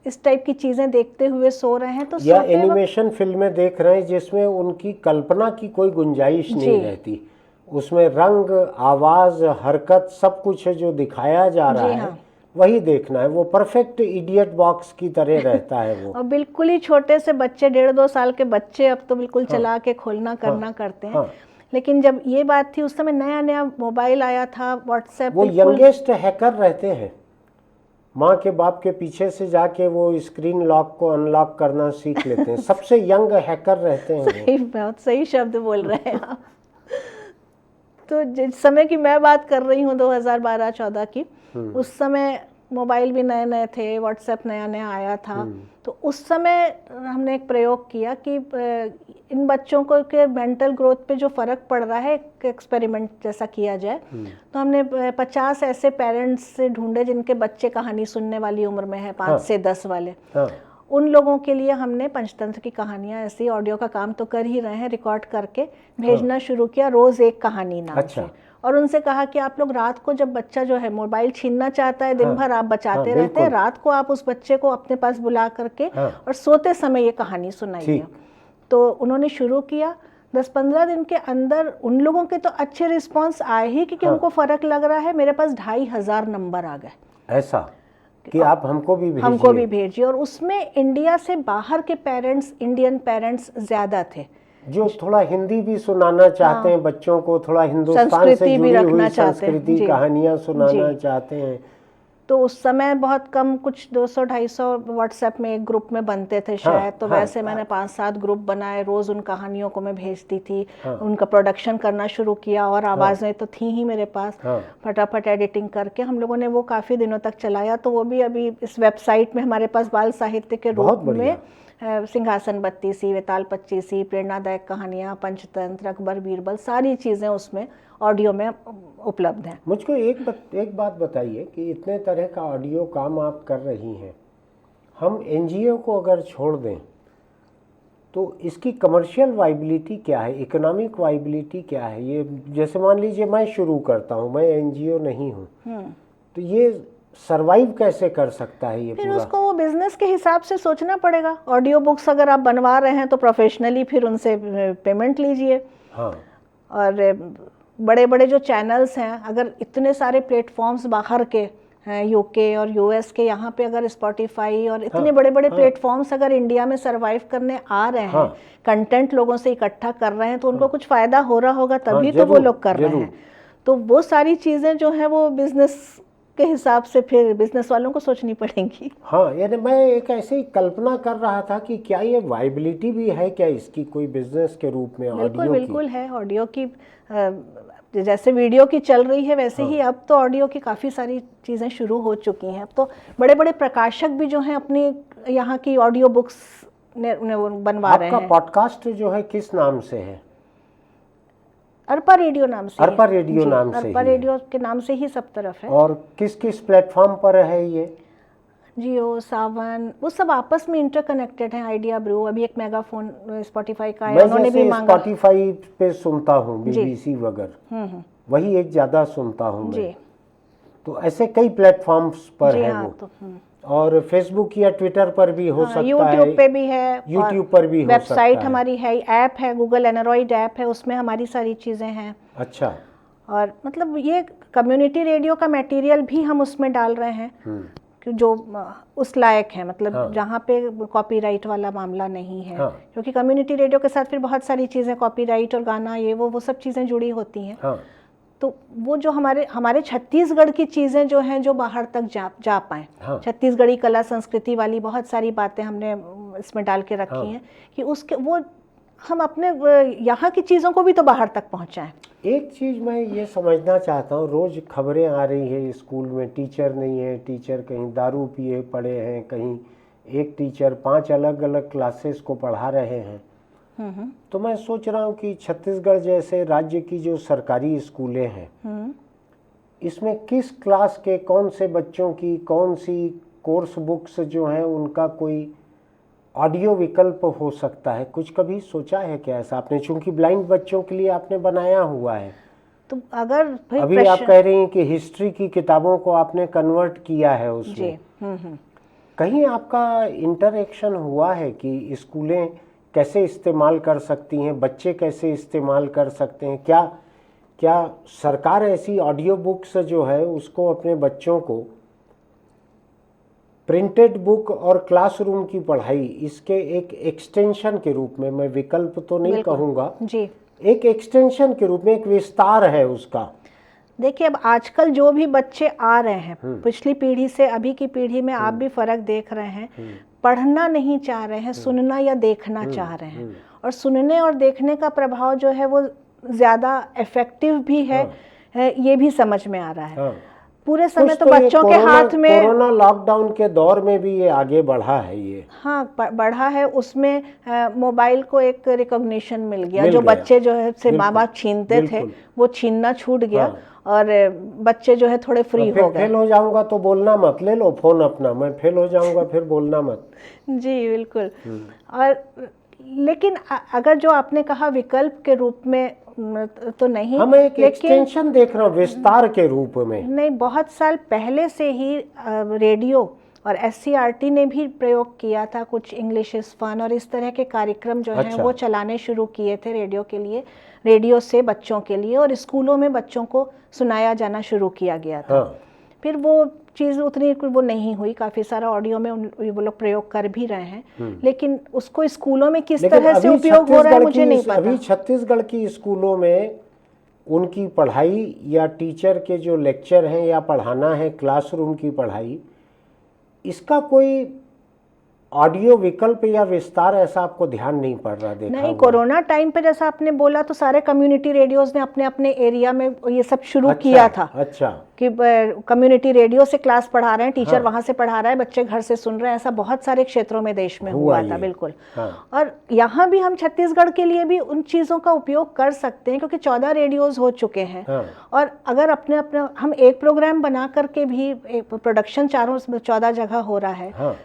इस टाइप की चीज़ें देखते हुए सो रहे हैं, तो या एनिमेशन फिल्में देख रहे हैं जिसमें उनकी कल्पना की कोई गुंजाइश नहीं रहती, उसमें रंग, आवाज, हरकत सब कुछ जो दिखाया जा रहा है वही देखना है। वो परफेक्ट इडियट बॉक्स की तरह रहता है वो। और बिल्कुल ही छोटे से बच्चे, 1.5-2 साल के बच्चे अब तो बिल्कुल चला के खोलना करना करते हैं। लेकिन जब ये बात थी, उस समय नया नया मोबाइल आया था, व्हाट्सएप, वो यंगेस्ट हैकर रहते हैं, माँ के बाप के पीछे से जाके वो स्क्रीन लॉक को अनलॉक करना सीख लेते हैं। सबसे यंग हैकर रहते हैं। बहुत सही शब्द बोल रहे हैं आप। तो जिस समय की मैं बात कर रही हूँ 2012-14 की, उस समय मोबाइल भी नए नए थे, व्हाट्सएप नया नया आया था। तो उस समय हमने एक प्रयोग किया कि इन बच्चों को के मेंटल ग्रोथ पे जो फ़र्क पड़ रहा है, एक एक्सपेरिमेंट जैसा किया जाए। तो हमने 50 ऐसे पेरेंट्स से ढूंढे जिनके बच्चे कहानी सुनने वाली उम्र में है, 5 से 10 वाले। उन लोगों के लिए हमने पंचतंत्र की कहानियाँ, ऐसी ऑडियो का काम तो कर ही रहे हैं, रिकॉर्ड करके भेजना शुरू किया, रोज़ एक कहानी नाम से। और उनसे कहा कि आप लोग रात को, जब बच्चा जो है मोबाइल छीनना चाहता है, दिन भर आप बचाते रहते हैं, रात को आप उस बच्चे को अपने पास बुला करके और सोते समय ये कहानी सुनाइए। तो उन्होंने शुरू किया। 10-15 दिन के अंदर उन लोगों के तो अच्छे रिस्पॉन्स आए ही, क्योंकि उनको फ़र्क लग रहा है। मेरे पास 2500 नंबर आ गए ऐसा कि आप हमको भी भेजिए। और उसमें इंडिया से बाहर के पेरेंट्स, इंडियन पेरेंट्स ज़्यादा थे, जो थोड़ा हिंदी भी सुनाना चाहते हैं बच्चों को, थोड़ा हिंदुस्तान से जुड़ी हुई संस्कृति, कहानियाँ सुनाना चाहते हैं। तो उस समय बहुत कम, कुछ 200-250 व्हाट्सएप में एक ग्रुप में बनते थे शायद। तो वैसे मैंने 5-7 ग्रुप बनाए, रोज़ उन कहानियों को मैं भेजती थी। उनका प्रोडक्शन करना शुरू किया, और आवाज़ें तो थी ही मेरे पास। फटाफट एडिटिंग करके हम लोगों ने वो काफ़ी दिनों तक चलाया। तो वो भी अभी इस वेबसाइट में हमारे पास बाल साहित्य के रूप में सिंहासन बत्तीसी, वेताल पच्चीसी, प्रेरणादायक कहानियाँ, पंचतंत्र, अकबर बीरबल, सारी चीज़ें उसमें ऑडियो में उपलब्ध हैं। मुझको एक बात बताइए कि इतने तरह का ऑडियो काम आप कर रही हैं, हम एनजीओ को अगर छोड़ दें तो इसकी कमर्शियल वाइबिलिटी क्या है, इकोनॉमिक वाइबिलिटी क्या है? ये जैसे मान लीजिए मैं शुरू करता हूँ, मैं एनजीओ नहीं हूँ, तो ये सरवाइव कैसे कर सकता है ये फिर पूरा? उसको वो बिजनेस के हिसाब से सोचना पड़ेगा। ऑडियो बुक्स अगर आप बनवा रहे हैं तो प्रोफेशनली फिर उनसे पेमेंट लीजिए। और बड़े बड़े जो चैनल्स हैं, अगर इतने सारे प्लेटफॉर्म्स बाहर के हैं, यूके और यूएस के, यहाँ पे अगर स्पॉटिफाई और इतने बड़े बड़े प्लेटफॉर्म्स अगर इंडिया में सरवाइव करने आ रहे हैं, कंटेंट लोगों से इकट्ठा कर रहे हैं, तो उनको कुछ फ़ायदा हो रहा होगा, तभी तो वो लोग कर रहे हैं। तो वो सारी चीज़ें जो हैं वो बिजनेस के हिसाब से फिर बिजनेस वालों को सोचनी पड़ेंगी। यानी मैं एक ऐसी कल्पना कर रहा था कि क्या ये वाइबिलिटी भी है क्या इसकी, कोई बिजनेस के रूप में? बिल्कुल है। ऑडियो की जैसे वीडियो की चल रही है, वैसे ही अब तो ऑडियो की काफ़ी सारी चीज़ें शुरू हो चुकी हैं। अब तो बड़े बड़े प्रकाशक भी जो हैं अपनी यहाँ की ऑडियो बुक्स बनवा रहे हैं। आपका पॉडकास्ट जो है किस नाम से है? अरपा रेडियो नाम से। अरपा रेडियो नाम से, अरपा रेडियो के नाम से ही सब तरफ है। और किस किस प्लेटफॉर्म पर है ये? जियो, सावन, वो सब आपस में इंटरकनेक्टेड हैं। आइडिया ब्रू, अभी एक मेगाफोन स्पॉटिफाई का है, उन्होंने भी मांगा। स्पॉटिफाई पे सुनता हूँ, बीबीसी वगैरह, वही एक ज़्यादा सुनता हूँ मैं। तो ऐसे कई प्लेटफॉर्म्स पर है वो। और फेसबुक या ट्विटर पर भी हो सकता है, यूट्यूब पे भी है, यूट्यूब पर भी हो सकता है। वेबसाइट हमारी है, ऐप है, गूगल एंड्रॉइड ऐप है, उसमें हमारी सारी चीज़ें हैं। अच्छा। और मतलब ये कम्युनिटी रेडियो का मटेरियल भी हम उसमें डाल रहे हैं, कि जो उस लायक है, मतलब हाँ। जहाँ पे कॉपीराइट वाला मामला नहीं है। हाँ। क्योंकि कम्युनिटी रेडियो के साथ फिर बहुत सारी चीज़ें, कॉपीराइट और गाना, ये वो सब चीज़ें जुड़ी होती हैं। हाँ। तो वो जो हमारे छत्तीसगढ़ की चीज़ें जो हैं, जो बाहर तक जा पाएँ। हाँ। छत्तीसगढ़ी कला संस्कृति वाली बहुत सारी बातें हमने इसमें डाल के रखी हाँ। हैं कि उसके वो हम अपने यहाँ की चीज़ों को भी तो बाहर तक पहुँचाएं। एक चीज़ मैं ये समझना चाहता हूँ, रोज़ खबरें आ रही है स्कूल में टीचर नहीं है, टीचर कहीं दारू पिए पड़े हैं, कहीं एक टीचर 5 अलग अलग क्लासेस को पढ़ा रहे हैं। तो मैं सोच रहा हूँ कि छत्तीसगढ़ जैसे राज्य की जो सरकारी स्कूलें हैं, इसमें किस क्लास के कौन से बच्चों की कौन सी कोर्स बुक्स जो हैं उनका कोई ऑडियो विकल्प हो सकता है? कुछ कभी सोचा है क्या ऐसा आपने? चूंकि ब्लाइंड बच्चों के लिए आपने बनाया हुआ है। तो अगर भाई अभी आप कह रही हैं कि हिस्ट्री की किताबों को आपने कन्वर्ट किया है उसमें। जी। कहीं आपका इंटरेक्शन हुआ है कि स्कूलें कैसे इस्तेमाल कर सकती हैं, बच्चे कैसे इस्तेमाल कर सकते हैं? क्या सरकार ऐसी ऑडियो बुक्स जो है उसको अपने बच्चों को प्रिंटेड बुक और क्लासरूम की पढ़ाई, इसके एक एक्सटेंशन के रूप में, मैं विकल्प तो नहीं कहूँगा जी, एक एक्सटेंशन के रूप में, एक विस्तार है उसका। देखिए अब आजकल जो भी बच्चे आ रहे हैं, पिछली पीढ़ी से अभी की पीढ़ी में आप भी फर्क देख रहे हैं। पढ़ना नहीं चाह रहे हैं, सुनना या देखना चाह रहे हैं। और सुनने और देखने का प्रभाव जो है वो ज़्यादा इफेक्टिव भी है, ये भी समझ में आ रहा है। पूरे समय तो बच्चों के हाथ में, कोरोना लॉकडाउन के दौर में भी ये आगे बढ़ा है ये। हाँ, बढ़ा है। उसमें मोबाइल को एक रिकॉग्निशन मिल गया। जो बच्चे जो है से माँ बाप छीनते थे, वो छीनना छूट गया। और बच्चे जो है थोड़े फ्री हो गए। फेल हो जाऊंगा तो बोलना मत, ले लो फोन अपना, मैं फेल हो जाऊंगा फिर बोलना मत। जी बिल्कुल। और लेकिन अगर जो आपने कहा विकल्प के रूप में तो नहीं, हम एक एक्सटेंशन देख रहे हैं विस्तार के रूप में। नहीं, बहुत साल पहले से ही रेडियो और SCRT ने भी प्रयोग किया था। कुछ इंग्लिश इज फन और इस तरह के कार्यक्रम जो हैं वो चलाने शुरू किए थे रेडियो के लिए, रेडियो से बच्चों के लिए, और स्कूलों में बच्चों को सुनाया जाना शुरू किया गया था। फिर वो चीज़ उतनी वो नहीं हुई, काफ़ी सारा ऑडियो में वो लोग प्रयोग कर भी रहे हैं, लेकिन उसको स्कूलों में किस तरह से उपयोग हो रहा है मुझे नहीं पता। अभी छत्तीसगढ़ की स्कूलों में उनकी पढ़ाई या टीचर के जो लेक्चर हैं या पढ़ाना है, क्लासरूम की पढ़ाई, इसका कोई ऑडियो विकल्प या विस्तार ऐसा आपको ध्यान नहीं पड़ रहा? देखा नहीं, कोरोना टाइम पे जैसा आपने बोला तो सारे कम्युनिटी रेडियोज ने अपने अपने एरिया में ये सब शुरू किया था। अच्छा, कि कम्युनिटी रेडियो से क्लास पढ़ा रहे हैं, टीचर वहां से पढ़ा रहा है, बच्चे घर से सुन रहे हैं। ऐसा बहुत सारे क्षेत्रों में देश में हुआ था। बिल्कुल। और यहाँ भी हम छत्तीसगढ़ के लिए भी उन चीज़ों का उपयोग कर सकते हैं, क्योंकि 14 रेडियोज हो चुके हैं। और अगर अपने अपने हम एक प्रोग्राम बना करके भी, प्रोडक्शन 14 जगह हो रहा है,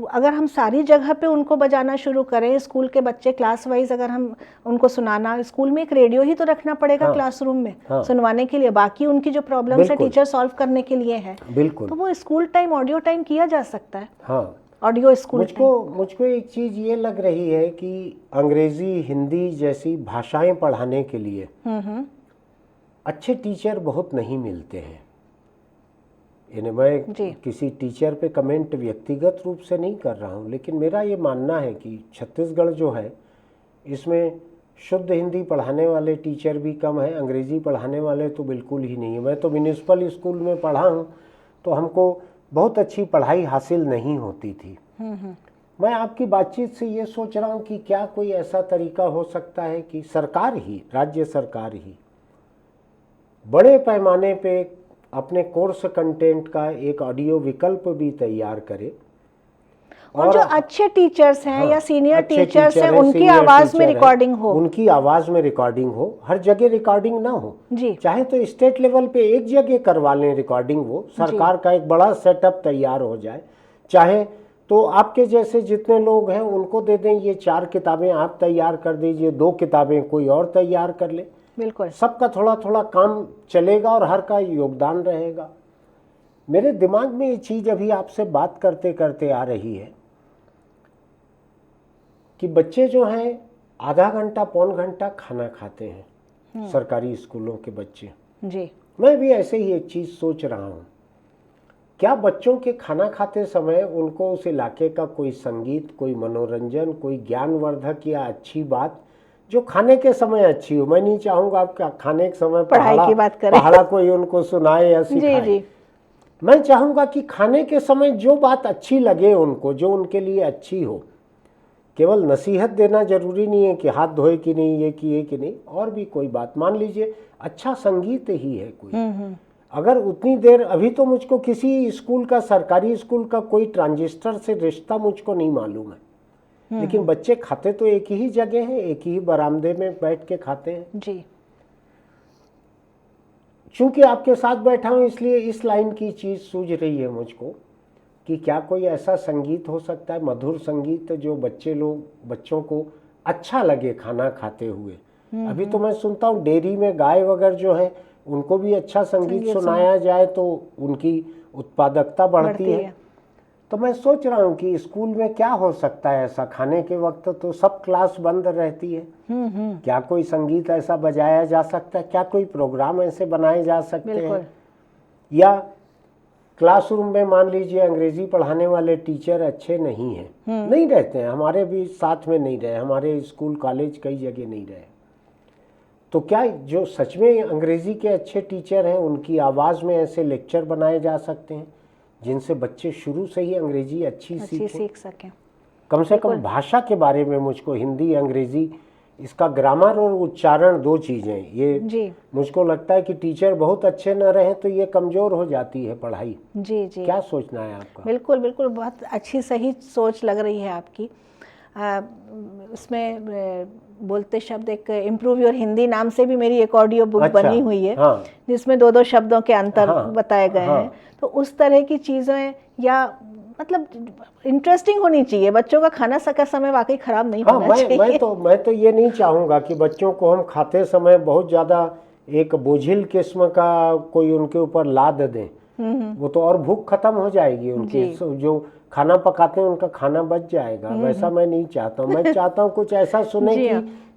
अगर हम सारी जगह पे उनको बजाना शुरू करें, स्कूल के बच्चे क्लास वाइज अगर हम उनको सुनाना, स्कूल में एक रेडियो ही तो रखना पड़ेगा क्लासरूम में सुनवाने के लिए, बाकी उनकी जो प्रॉब्लम्स है टीचर सॉल्व करने के लिए है। बिल्कुल। तो वो स्कूल टाइम, ऑडियो टाइम किया जा सकता है। Audio school. मुझको एक चीज ये लग रही है कि अंग्रेजी, हिंदी जैसी भाषाएं पढ़ाने के लिए अच्छे टीचर बहुत नहीं मिलते हैं। यानी मैं किसी टीचर पे कमेंट व्यक्तिगत रूप से नहीं कर रहा हूँ, लेकिन मेरा ये मानना है कि छत्तीसगढ़ जो है इसमें शुद्ध हिंदी पढ़ाने वाले टीचर भी कम है, अंग्रेजी पढ़ाने वाले तो बिल्कुल ही नहीं है। मैं तो म्यूनिसिपल स्कूल में पढ़ा हूँ, तो हमको बहुत अच्छी पढ़ाई हासिल नहीं होती थी। मैं आपकी बातचीत से ये सोच रहा हूँ कि क्या कोई ऐसा तरीका हो सकता है कि सरकार ही, राज्य सरकार ही बड़े पैमाने पे अपने कोर्स कंटेंट का एक ऑडियो विकल्प भी तैयार करे, और जो अच्छे टीचर्स हैं या सीनियर टीचर्स हैं उनकी आवाज में रिकॉर्डिंग हो, उनकी आवाज में रिकॉर्डिंग हो। हर जगह रिकॉर्डिंग ना हो जी, चाहे तो स्टेट लेवल पे एक जगह करवा लें रिकॉर्डिंग, वो सरकार का एक बड़ा सेटअप तैयार हो जाए। चाहे तो आपके जैसे जितने लोग हैं उनको दे दें, ये 4 किताबें आप तैयार कर दीजिए, 2 किताबें कोई और तैयार कर ले। बिल्कुल, सबका थोड़ा थोड़ा काम चलेगा और हर का योगदान रहेगा। मेरे दिमाग में ये चीज़ अभी आपसे बात करते करते आ रही है कि बच्चे जो हैं आधा घंटा पौन घंटा खाना खाते हैं, सरकारी स्कूलों के बच्चे जी। मैं भी ऐसे ही एक चीज़ सोच रहा हूँ क्या बच्चों के खाना खाते समय उनको उस इलाके का कोई संगीत, कोई मनोरंजन, कोई ज्ञानवर्धक या अच्छी बात जो खाने के समय अच्छी हो? मैं नहीं चाहूँगा आप खाने के समय पढ़ाई की बात करें। पहाड़ा कोई उनको सुनाए या सिखाए। जी। मैं चाहूँगा कि खाने के समय जो बात अच्छी लगे उनको, जो उनके लिए अच्छी हो। केवल नसीहत देना जरूरी नहीं है कि हाथ धोए कि नहीं, ये किए कि नहीं, और भी कोई बात। मान लीजिए अच्छा संगीत ही है कोई, अगर उतनी देर, अभी तो मुझको किसी स्कूल का, सरकारी स्कूल का कोई ट्रांजिस्टर से रिश्ता मुझको नहीं मालूम है, लेकिन बच्चे खाते तो एक ही जगह हैं, एक ही बरामदे में बैठ के खाते हैं जी। चूंकि आपके साथ बैठा हूं इसलिए इस लाइन की चीज सूझ रही है मुझको कि क्या कोई ऐसा संगीत हो सकता है, मधुर संगीत, जो बच्चों को अच्छा लगे खाना खाते हुए। अभी तो मैं सुनता हूँ डेयरी में गाय वगैरह जो है उनको भी अच्छा संगीत सुनाया जाए तो उनकी उत्पादकता बढ़ती है। तो मैं सोच रहा हूँ कि स्कूल में क्या हो सकता है ऐसा। खाने के वक्त तो सब क्लास बंद रहती है, क्या कोई संगीत ऐसा बजाया जा सकता है? क्या कोई प्रोग्राम ऐसे बनाए जा सकते हैं? या क्लासरूम में मान लीजिए अंग्रेजी पढ़ाने वाले टीचर अच्छे नहीं हैं, नहीं रहते हैं, हमारे भी साथ में नहीं रहे, हमारे स्कूल कॉलेज कई जगह नहीं रहे, तो क्या जो सच में अंग्रेजी के अच्छे टीचर हैं उनकी आवाज़ में ऐसे लेक्चर बनाए जा सकते हैं जिनसे बच्चे शुरू से ही अंग्रेजी अच्छी सीख सकें? कम से कम भाषा के बारे में मुझको, हिंदी अंग्रेजी, इसका ग्रामर और उच्चारण दो चीज़ें, ये मुझको लगता है कि टीचर बहुत अच्छे न रहें तो ये कमज़ोर हो जाती है पढ़ाई। जी। क्या सोचना है आपका? बिल्कुल, बहुत अच्छी सही सोच लग रही है आपकी। इसमें बोलते शब्द, एक इम्प्रूव योर हिंदी नाम से भी मेरी एक ऑडियो बुक बनी हुई है, जिसमें 2-2 शब्दों के अंतर बताए गए हैं। तो उस तरह की चीज़ें, या मतलब इंटरेस्टिंग होनी चाहिए। बच्चों का खाना का समय वाकई खराब नहीं होना चाहिए। मैं तो ये नहीं चाहूँगा कि बच्चों को हम खाते समय बहुत ज़्यादा एक बोझिल किस्म का कोई उनके ऊपर लाद दें, वो तो और भूख खत्म हो जाएगी उनकी। जो खाना पकाते हैं उनका खाना बच जाएगा, वैसा मैं नहीं चाहता हूँ। मैं चाहता हूँ कुछ ऐसा सुने कि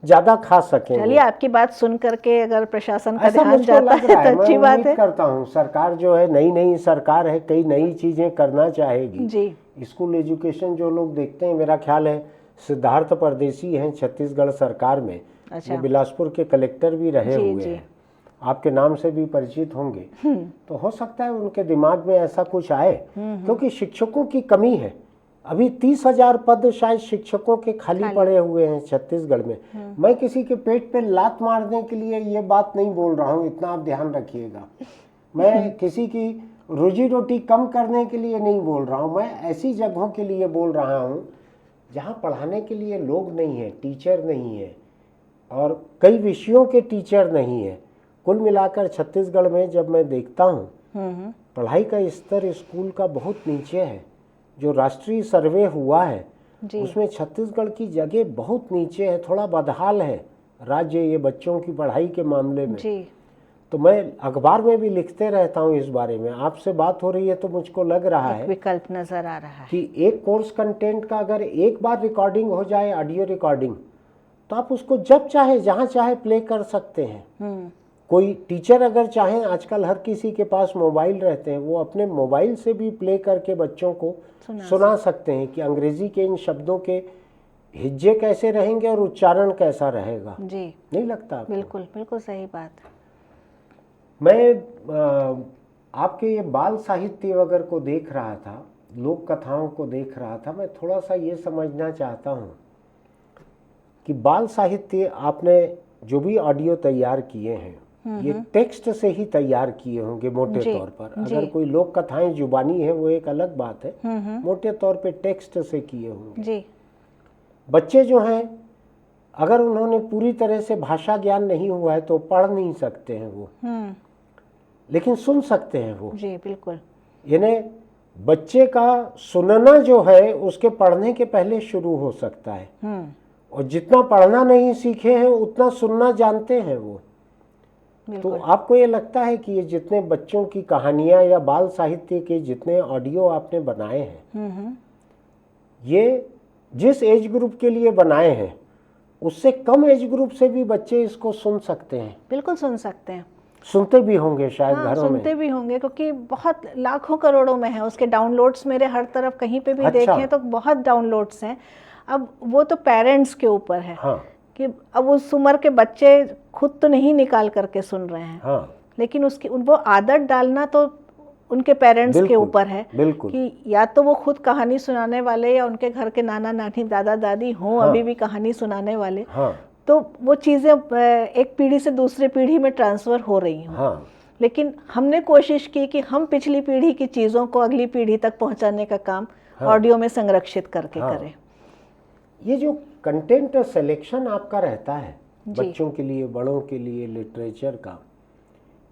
ज़्यादा खा सकें। चलिए, आपकी बात सुन करके अगर प्रशासन का ध्यान जाता है तो अच्छी बात है। मैं करता हूँ सरकार जो है, नई सरकार है, कई नई चीज़ें करना चाहेगी जी। स्कूल एजुकेशन जो लोग देखते हैं, मेरा ख्याल है सिद्धार्थ परदेसी हैं छत्तीसगढ़ सरकार में, वो बिलासपुर के कलेक्टर भी रहे हुए हैं, आपके नाम से भी परिचित होंगे। तो हो सकता है उनके दिमाग में ऐसा कुछ आए, क्योंकि शिक्षकों की कमी है। अभी 30,000 पद शायद शिक्षकों के खाली पड़े हुए हैं छत्तीसगढ़ में। मैं किसी के पेट पे लात मारने के लिए ये बात नहीं बोल रहा हूँ, इतना आप ध्यान रखिएगा। मैं किसी की रोजी रोटी कम करने के लिए नहीं बोल रहा हूँ, मैं ऐसी जगहों के लिए बोल रहा हूँ जहाँ पढ़ाने के लिए लोग नहीं है, टीचर नहीं है, और कई विषयों के टीचर नहीं है। कुल मिलाकर छत्तीसगढ़ में जब मैं देखता हूँ पढ़ाई का स्तर स्कूल का बहुत नीचे है। जो राष्ट्रीय सर्वे हुआ है उसमें छत्तीसगढ़ की जगह बहुत नीचे है, थोड़ा बदहाल है राज्य ये बच्चों की पढ़ाई के मामले में। तो मैं अखबार में भी लिखते रहता हूँ इस बारे में। आपसे बात हो रही है तो मुझको लग रहा है विकल्प नजर आ रहा है कि एक कोर्स कंटेंट का अगर एक बार रिकॉर्डिंग हो जाए, ऑडियो रिकॉर्डिंग, तो आप उसको जब चाहे जहाँ चाहे प्ले कर सकते हैं। कोई टीचर अगर चाहें, आजकल हर किसी के पास मोबाइल रहते हैं, वो अपने मोबाइल से भी प्ले करके बच्चों को सुना सकते हैं कि अंग्रेजी के इन शब्दों के हिज्जे कैसे रहेंगे और उच्चारण कैसा रहेगा। जी, नहीं लगता आपको? बिल्कुल बिल्कुल सही बात। मैं आपके ये बाल साहित्य वगैरह को देख रहा था, लोक कथाओं को देख रहा था, मैं थोड़ा सा ये समझना चाहता हूँ कि बाल साहित्य आपने जो भी ऑडियो तैयार किए हैं ये टेक्स्ट से ही तैयार किए होंगे मोटे तौर पर। अगर कोई लोक कथाएं जुबानी है वो एक अलग बात है, मोटे तौर पे टेक्स्ट से किए होंगे। बच्चे जो हैं अगर उन्होंने पूरी तरह से भाषा ज्ञान नहीं हुआ है तो पढ़ नहीं सकते हैं वो, लेकिन सुन सकते हैं वो। जी बिल्कुल। यानी बच्चे का सुनना जो है उसके पढ़ने के पहले शुरू हो सकता है, और जितना पढ़ना नहीं सीखे हैं उतना सुनना जानते हैं वो। तो आपको ये लगता है कि ये जितने बच्चों की कहानियां या बाल साहित्य के जितने ऑडियो आपने बनाए हैं, ये जिस एज ग्रुप के लिए बनाए हैं उससे कम एज ग्रुप से भी बच्चे इसको सुन सकते हैं? बिल्कुल सुन सकते हैं। सुनते भी होंगे शायद हाँ, घरों में। सुनते भी होंगे क्योंकि बहुत लाखों करोड़ों में है उसके डाउनलोड्स। मेरे हर तरफ कहीं पे भी अच्छा। देखें तो बहुत डाउनलोड्स हैं। अब वो तो पेरेंट्स के ऊपर है हाँ कि अब उस उम्र के बच्चे खुद तो नहीं निकाल करके सुन रहे हैं, हाँ, लेकिन उसकी वो आदत डालना तो उनके पेरेंट्स के बिल्कुल, ऊपर है बिल्कुल। कि या तो वो खुद कहानी सुनाने वाले या उनके घर के नाना नानी दादा दादी हों हाँ। अभी भी कहानी सुनाने वाले, हाँ तो वो चीज़ें एक पीढ़ी से दूसरी पीढ़ी में ट्रांसफ़र हो रही हों। हाँ, लेकिन हमने कोशिश की कि हम पिछली पीढ़ी की चीज़ों को अगली पीढ़ी तक पहुंचाने का काम हाँ। ऑडियो में संरक्षित करके हाँ। करें। ये जो कंटेंट सिलेक्शन आपका रहता है जी। बच्चों के लिए, बड़ों के लिए, लिटरेचर का,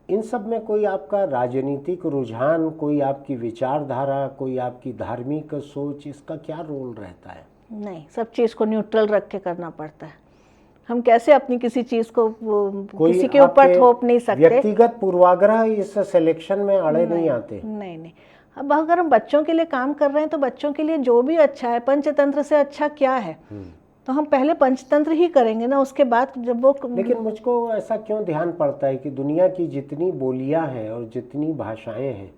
इन सब में कोई आपका राजनीतिक रुझान, कोई आपकी विचारधारा, कोई आपकी धार्मिक सोच, इसका क्या रोल रहता है? नहीं, सब चीज़ को न्यूट्रल रख के करना पड़ता है। हम कैसे अपनी किसी चीज़ को किसी के ऊपर थोप नहीं सकते। व्यक्तिगत पूर्वाग्रह इस सिलेक्शन में अड़े नहीं आते? नहीं। अब अगर हम बच्चों के लिए काम कर रहे हैं तो बच्चों के लिए जो भी अच्छा है, पंचतंत्र से अच्छा क्या है, तो हम पहले पंचतंत्र ही करेंगे ना, उसके बाद जब वो। लेकिन मुझको ऐसा क्यों ध्यान पड़ता है कि दुनिया की जितनी बोलियां हैं और जितनी भाषाएं हैं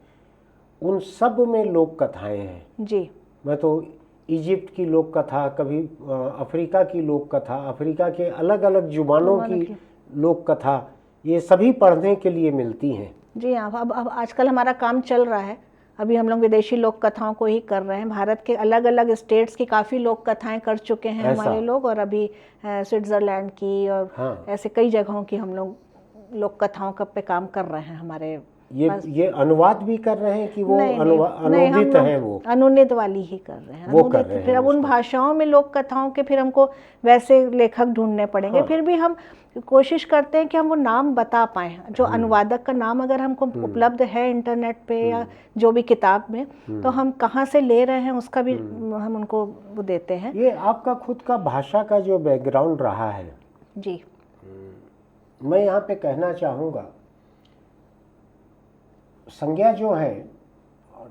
उन सब में लोक कथाएं हैं। जी। मैं तो इजिप्ट की लोक कथा, कभी अफ्रीका की लोक कथा, अफ्रीका के अलग अलग जुबानों की लोक कथा, ये सभी पढ़ने के लिए मिलती हैं। जी हाँ। अब आजकल हमारा काम चल रहा है, अभी हम लोग विदेशी लोक कथाओं को ही कर रहे हैं। भारत के अलग अलग स्टेट्स की काफ़ी लोक कथाएं कर चुके हैं हमारे लोग, और अभी स्विट्ज़रलैंड की और हाँ। ऐसे कई जगहों की हम लोग लोक कथाओं पे काम कर रहे हैं। हमारे ये अनुवाद भी कर रहे हैं कि वो अनुदित है? वो अनुदित वाली ही कर रहे हैं। वो कर रहे हैं। फिर अब उन भाषाओं में लोक कथाओं के फिर हमको वैसे लेखक ढूंढने पड़ेंगे। हाँ। फिर भी हम कोशिश करते हैं कि हम वो नाम बता पाएं, जो अनुवादक का नाम अगर हमको उपलब्ध है इंटरनेट पे या जो भी किताब में, तो हम कहाँ से ले रहे हैं उसका भी हम उनको वो देते हैं। ये आपका खुद का भाषा का जो बैकग्राउंड रहा है, जी, मैं यहाँ पे कहना चाहूँगा, संज्ञा जो है,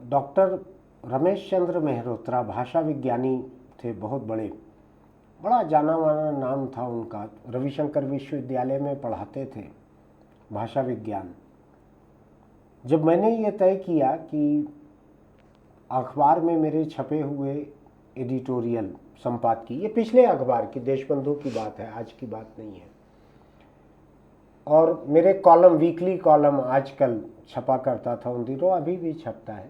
डॉक्टर रमेश चंद्र मेहरोत्रा भाषा विज्ञानी थे, बहुत बड़ा जाना माना नाम था उनका। रविशंकर विश्वविद्यालय में पढ़ाते थे भाषा विज्ञान। जब मैंने ये तय किया कि अखबार में मेरे छपे हुए एडिटोरियल संपादकीय, ये पिछले अखबार की देशबंधु की बात है, आज की बात नहीं है, और मेरे कॉलम, वीकली कॉलम आजकल छपा करता था उन दिनों, अभी भी छपता है,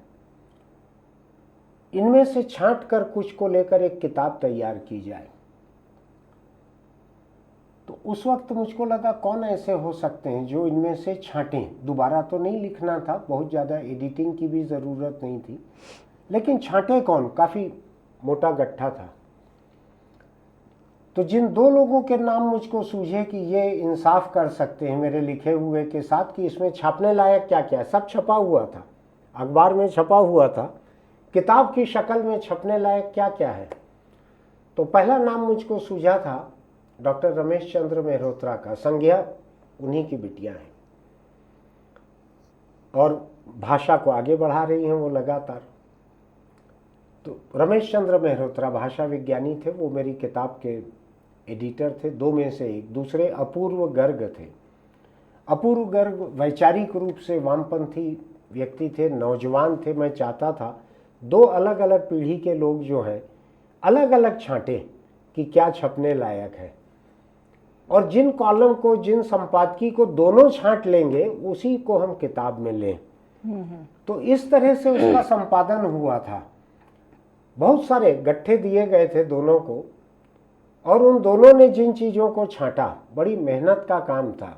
इनमें से छांट कर कुछ को लेकर एक किताब तैयार की जाए। तो उस वक्त मुझको लगा कौन ऐसे हो सकते हैं जो इनमें से छांटें। दोबारा तो नहीं लिखना था, बहुत ज़्यादा एडिटिंग की भी ज़रूरत नहीं थी, लेकिन छांटे कौन, काफ़ी मोटा गट्ठा था। तो जिन दो लोगों के नाम मुझको सूझे कि ये इंसाफ कर सकते हैं मेरे लिखे हुए के साथ कि इसमें छापने लायक क्या क्या है, सब छपा हुआ था, अखबार में छपा हुआ था, किताब की शक्ल में छपने लायक क्या क्या है, तो पहला नाम मुझको सूझा था डॉक्टर रमेश चंद्र मेहरोत्रा का। संज्ञा उन्हीं की बिटिया हैं और भाषा को आगे बढ़ा रही हैं वो लगातार। तो रमेश चंद्र मेहरोत्रा भाषा विज्ञानी थे, वो मेरी किताब के एडिटर थे, दो में से एक। दूसरे अपूर्व गर्ग थे। अपूर्व गर्ग वैचारिक रूप से वामपंथी व्यक्ति थे, नौजवान थे। मैं चाहता था दो अलग अलग पीढ़ी के लोग जो हैं अलग अलग छांटे कि क्या छपने लायक है, और जिन कॉलम को, जिन संपादकी को दोनों छांट लेंगे उसी को हम किताब में लें। तो इस तरह से उसका संपादन हुआ था। बहुत सारे गट्ठे दिए गए थे दोनों को, और उन दोनों ने जिन चीज़ों को छांटा, बड़ी मेहनत का काम था।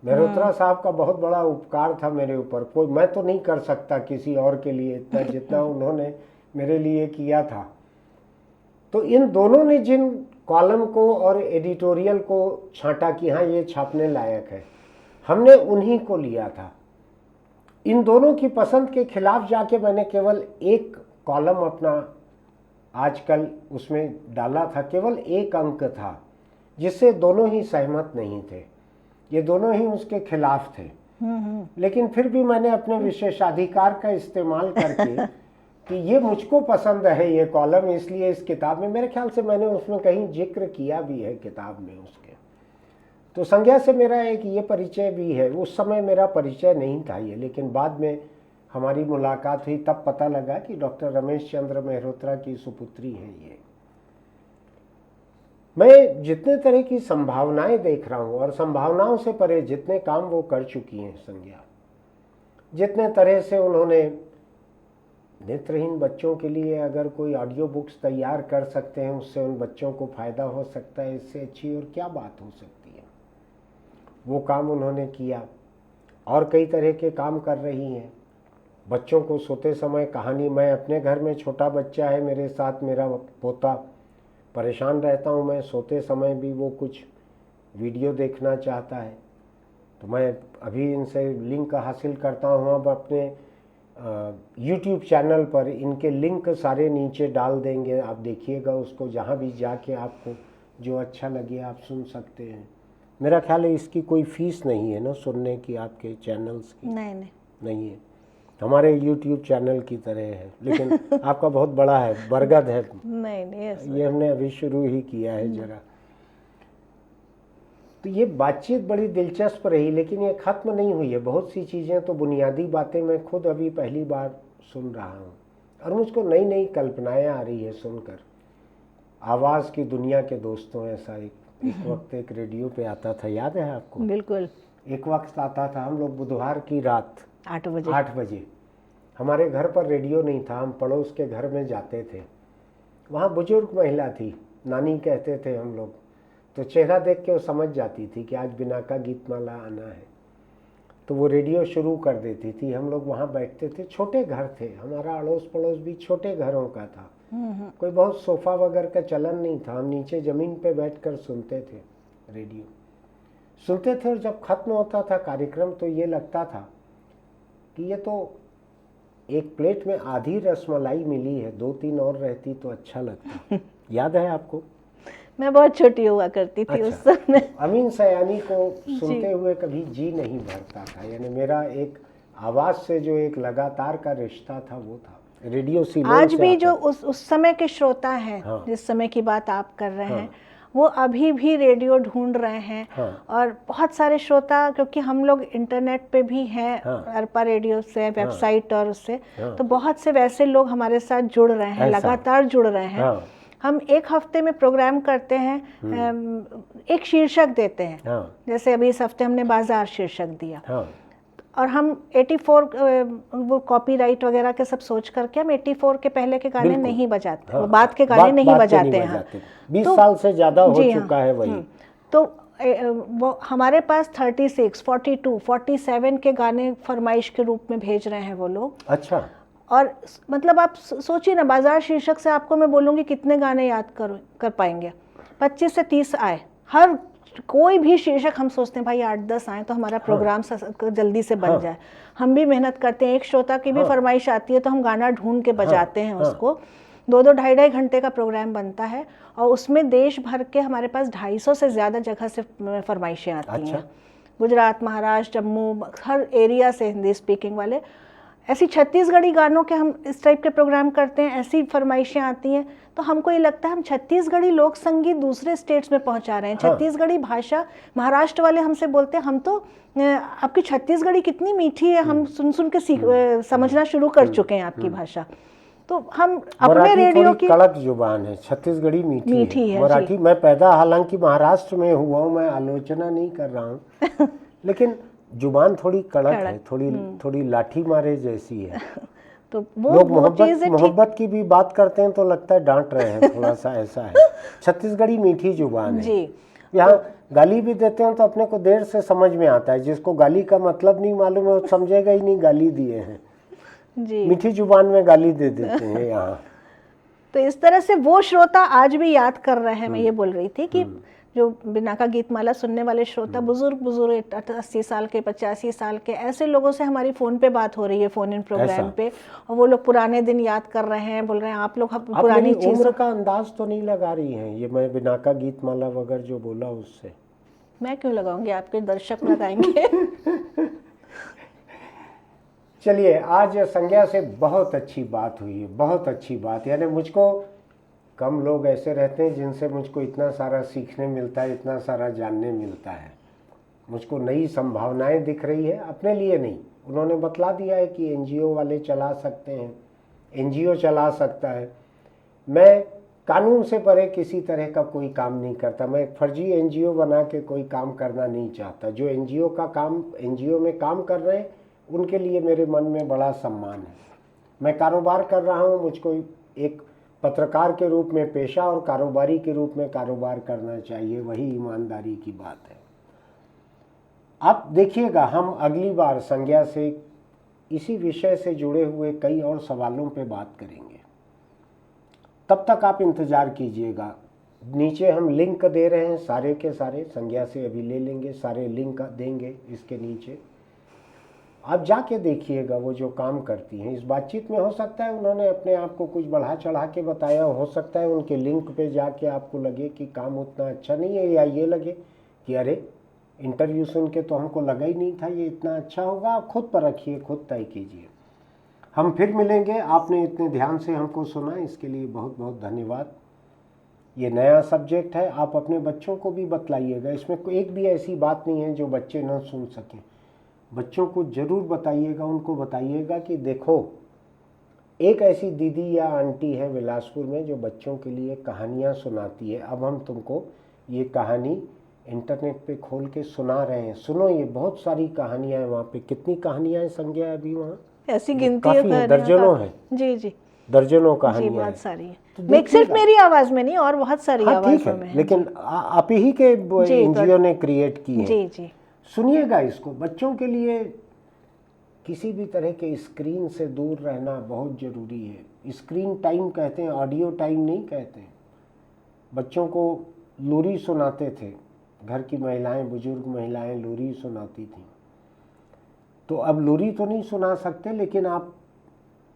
मेहरोत्रा साहब का बहुत बड़ा उपकार था मेरे ऊपर, कोई मैं तो नहीं कर सकता किसी और के लिए इतना जितना उन्होंने मेरे लिए किया था। तो इन दोनों ने जिन कॉलम को और एडिटोरियल को छांटा कि हाँ ये छापने लायक है, हमने उन्हीं को लिया था। इन दोनों की पसंद के खिलाफ जाके मैंने केवल एक कॉलम अपना आजकल उसमें डाला था, केवल एक अंक था जिससे दोनों ही सहमत नहीं थे, ये दोनों ही उसके खिलाफ थे। लेकिन फिर भी मैंने अपने विशेषाधिकार का इस्तेमाल करके कि ये मुझको पसंद है ये कॉलम, इसलिए इस किताब में, मेरे ख्याल से मैंने उसमें कहीं जिक्र किया भी है किताब में उसके, तो संज्ञा से मेरा एक ये परिचय भी है। उस समय मेरा परिचय नहीं था ये, लेकिन बाद में हमारी मुलाकात हुई, तब पता लगा कि डॉक्टर रमेश चंद्र मेहरोत्रा की सुपुत्री है ये। मैं जितने तरह की संभावनाएं देख रहा हूँ, और संभावनाओं से परे जितने काम वो कर चुकी हैं संज्ञा, जितने तरह से उन्होंने नेत्रहीन बच्चों के लिए अगर कोई ऑडियो बुक्स तैयार कर सकते हैं, उससे उन बच्चों को फ़ायदा हो सकता है, इससे अच्छी और क्या बात हो सकती है। वो काम उन्होंने किया, और कई तरह के काम कर रही हैं। बच्चों को सोते समय कहानी, मैं अपने घर में छोटा बच्चा है मेरे साथ, मेरा पोता, परेशान रहता हूँ मैं, सोते समय भी वो कुछ वीडियो देखना चाहता है, तो मैं अभी इनसे लिंक हासिल करता हूँ। अब अपने YouTube चैनल पर इनके लिंक सारे नीचे डाल देंगे, आप देखिएगा उसको, जहाँ भी जाके आपको जो अच्छा लगे आप सुन सकते हैं। मेरा ख्याल है इसकी कोई फीस नहीं है ना सुनने की, आपके चैनल्स की? नहीं है, हमारे YouTube चैनल की तरह है, लेकिन आपका बहुत बड़ा है, बरगद है। नहीं ये हमने अभी शुरू ही किया है जरा। तो ये बातचीत बड़ी दिलचस्प रही, लेकिन ये ख़त्म नहीं हुई है। बहुत सी चीज़ें तो बुनियादी बातें मैं खुद अभी पहली बार सुन रहा हूँ, और मुझको नई नई कल्पनाएं आ रही है सुनकर। आवाज़ की दुनिया के दोस्तों, ऐसा एक वक्त एक रेडियो पे आता था, याद है आपको? बिल्कुल। एक वक्त आता था, हम लोग बुधवार की रात 8 बजे 8 बजे, हमारे घर पर रेडियो नहीं था, हम पड़ोस के घर में जाते थे। वहाँ बुजुर्ग महिला थी, नानी कहते थे हम लोग, तो चेहरा देख के वो समझ जाती थी कि आज बिनाका गीतमाला आना है, तो वो रेडियो शुरू कर देती थी। हम लोग वहाँ बैठते थे, छोटे घर थे, हमारा अड़ोस पड़ोस भी छोटे घरों का था, कोई बहुत सोफ़ा वगैरह का चलन नहीं था। हम नीचे ज़मीन पे बैठकर सुनते थे, रेडियो सुनते थे, और जब ख़त्म होता था कार्यक्रम तो ये लगता था कि ये तो एक प्लेट में आधी रसमलाई मिली है, 2-3 और रहती तो अच्छा लगता। याद है आपको? मैं बहुत छोटी हुआ करती थी उस समय। अमीन सयानी को सुनते हुए कभी जी नहीं भरता था, यानी मेरा एक आवाज़ से जो एक लगातार का रिश्ता था वो था रेडियो सीलोन आज से भी आता जो उस समय के श्रोता हैं, हाँ। जिस समय की बात आप कर रहे हैं, वो अभी भी रेडियो ढूंढ रहे हैं। और बहुत सारे श्रोता, क्योंकि हम लोग इंटरनेट पे भी हैं, अरपा रेडियो से, वेबसाइट और उससे, तो बहुत से वैसे लोग हमारे साथ जुड़ रहे हैं, लगातार जुड़ रहे हैं। हम एक हफ्ते में प्रोग्राम करते हैं, एक शीर्षक देते हैं, जैसे अभी इस हफ्ते हमने बाजार शीर्षक दिया, और हम 84 वो कॉपीराइट वगैरह के सब सोच करके हम 84 के पहले के गाने नहीं बजाते, वो बाद के गाने नहीं बजाते हैं। 20 साल से ज़्यादा हो चुका है वही। तो वो हमारे पास 36, 42, 47 के गाने फरमाइश के रूप में भेज रहे हैं वो लोग। अच्छा। और मतलब आप सोचिए ना, बाजार शीर्षक से आपको मैं बोलूँगी कितने गाने याद कर पाएंगे? 25 से 30 आए। हर कोई भी शीर्षक हम सोचते हैं भाई 8-10 आए तो हमारा प्रोग्राम जल्दी से बन जाए। हम भी मेहनत करते हैं, एक श्रोता की भी फरमाइश आती है तो हम गाना ढूंढ के बजाते हैं उसको। 2-2, 2.5 घंटे का प्रोग्राम बनता है, और उसमें देश भर के हमारे पास 250 से ज़्यादा जगह से फरमाइशें आती हैं। गुजरात, महाराष्ट्र, जम्मू, हर एरिया से हिंदी स्पीकिंग वाले। ऐसी छत्तीसगढ़ी गानों के हम इस टाइप के प्रोग्राम करते हैं, ऐसी फरमाइशें आती हैं, तो हमको ये लगता है हम छत्तीसगढ़ी लोक संगीत दूसरे स्टेट्स में पहुंचा रहे हैं। छत्तीसगढ़ी भाषा, महाराष्ट्र वाले हमसे बोलते हैं, हम तो आपकी छत्तीसगढ़ी कितनी मीठी है, हम सुन सुन के समझना शुरू कर चुके हैं आपकी भाषा। तो हम अपने रेडियो की कड़क जुबान है, छत्तीसगढ़ी मीठी है। मराठी मैं पैदा हालांकि महाराष्ट्र में हुआ हूँ, मैं आलोचना नहीं कर रहा हूँ, लेकिन जुबान थोड़ी कड़क है, थोड़ी लाठी मारे जैसी है। तो वो लोग मोहब्बत की भी बात करते हैं तो लगता है डांट रहे हैं, थोड़ा सा ऐसा है। छत्तीसगढ़ी मीठी जुबान है। यहाँ गाली भी देते हैं तो अपने को देर से समझ में आता है, जिसको गाली का मतलब नहीं मालूम है वो समझेगा ही नहीं गाली दिए हैं जी। मीठी जुबान में गाली दे देते हैं यहाँ। तो इस तरह से वो श्रोता आज भी याद कर रहे हैं। मैं ये बोल रही थी कि जो बिनाका गीतमाला सुनने वाले श्रोता, बुजुर्ग 80 साल के, 85 साल के, ऐसे लोगों से हमारी फ़ोन पे बात हो रही है, फ़ोन इन प्रोग्राम पे, और वो लोग पुराने दिन याद कर रहे हैं, बोल रहे हैं आप लोग पुरानी चीज़ों का अंदाज तो नहीं लगा रही हैं। ये मैं बिनाका गीतमाला वगैरह जो बोला उससे मैं क्यों लगाऊंगी, आपके दर्शक लगाएंगे। चलिए, आज संज्ञा से बहुत अच्छी बात हुई है, बहुत अच्छी बात। यानी मुझको, कम लोग ऐसे रहते हैं जिनसे मुझको इतना सारा सीखने मिलता है, इतना सारा जानने मिलता है। मुझको नई संभावनाएं दिख रही है, अपने लिए नहीं। उन्होंने बतला दिया है कि एनजीओ वाले चला सकते हैं, एनजीओ चला सकता है। मैं कानून से परे किसी तरह का कोई काम नहीं करता। मैं एक फर्जी एनजीओ बना के कोई काम करना नहीं चाहता। जो एनजीओ का काम, एनजीओ में काम कर रहे हैं, उनके लिए मेरे मन में बड़ा सम्मान है। मैं कारोबार कर रहा हूँ, मुझको एक पत्रकार के रूप में पेशा और कारोबारी के रूप में कारोबार करना चाहिए, वही ईमानदारी की बात है। आप देखिएगा, हम अगली बार संज्ञा से इसी विषय से जुड़े हुए कई और सवालों पे बात करेंगे। तब तक आप इंतज़ार कीजिएगा। नीचे हम लिंक दे रहे हैं, सारे के सारे संज्ञा से अभी ले लेंगे, सारे लिंक देंगे इसके नीचे। आप जाके देखिएगा वो जो काम करती हैं। इस बातचीत में हो सकता है उन्होंने अपने आप को कुछ बढ़ा चढ़ा के बताया, हो सकता है उनके लिंक पे जाके आपको लगे कि काम उतना अच्छा नहीं है, या ये लगे कि अरे इंटरव्यू सुन के तो हमको लगा ही नहीं था ये इतना अच्छा होगा। आप खुद पर रखिए, खुद तय कीजिए। हम फिर मिलेंगे। आपने इतने ध्यान से हमको सुना, इसके लिए बहुत बहुत धन्यवाद। ये नया सब्जेक्ट है, आप अपने बच्चों को भी बतलाइएगा। इसमें एक भी ऐसी बात नहीं है जो बच्चे न सुन सकें। बच्चों को ज़रूर बताइएगा, उनको बताइएगा कि देखो, एक ऐसी दीदी या आंटी है बिलासपुर में जो बच्चों के लिए कहानियाँ सुनाती है। अब हम तुमको ये कहानी इंटरनेट पे खोल के सुना रहे हैं, सुनो। ये बहुत सारी कहानियाँ हैं वहाँ पे। कितनी कहानियाँ हैं संज्ञा अभी वहाँ? ऐसी गिनती काफी है, दर्जनों है। जी जी, दर्जनों जी कहानियाँ बहुत हैं। सारी है। तो सिर्फ मेरी आवाज में नहीं, और बहुत सारी हाँ ठीक आवाजों में है, है। लेकिन आप ही के एनजीओ ने क्रिएट की है। जी जी, सुनिएगा इसको। बच्चों के लिए किसी भी तरह के स्क्रीन से दूर रहना बहुत ज़रूरी है। स्क्रीन टाइम कहते हैं, ऑडियो टाइम नहीं कहते। बच्चों को लोरी सुनाते थे, घर की महिलाएं, बुजुर्ग महिलाएं लोरी सुनाती थीं। तो अब लोरी तो नहीं सुना सकते, लेकिन आप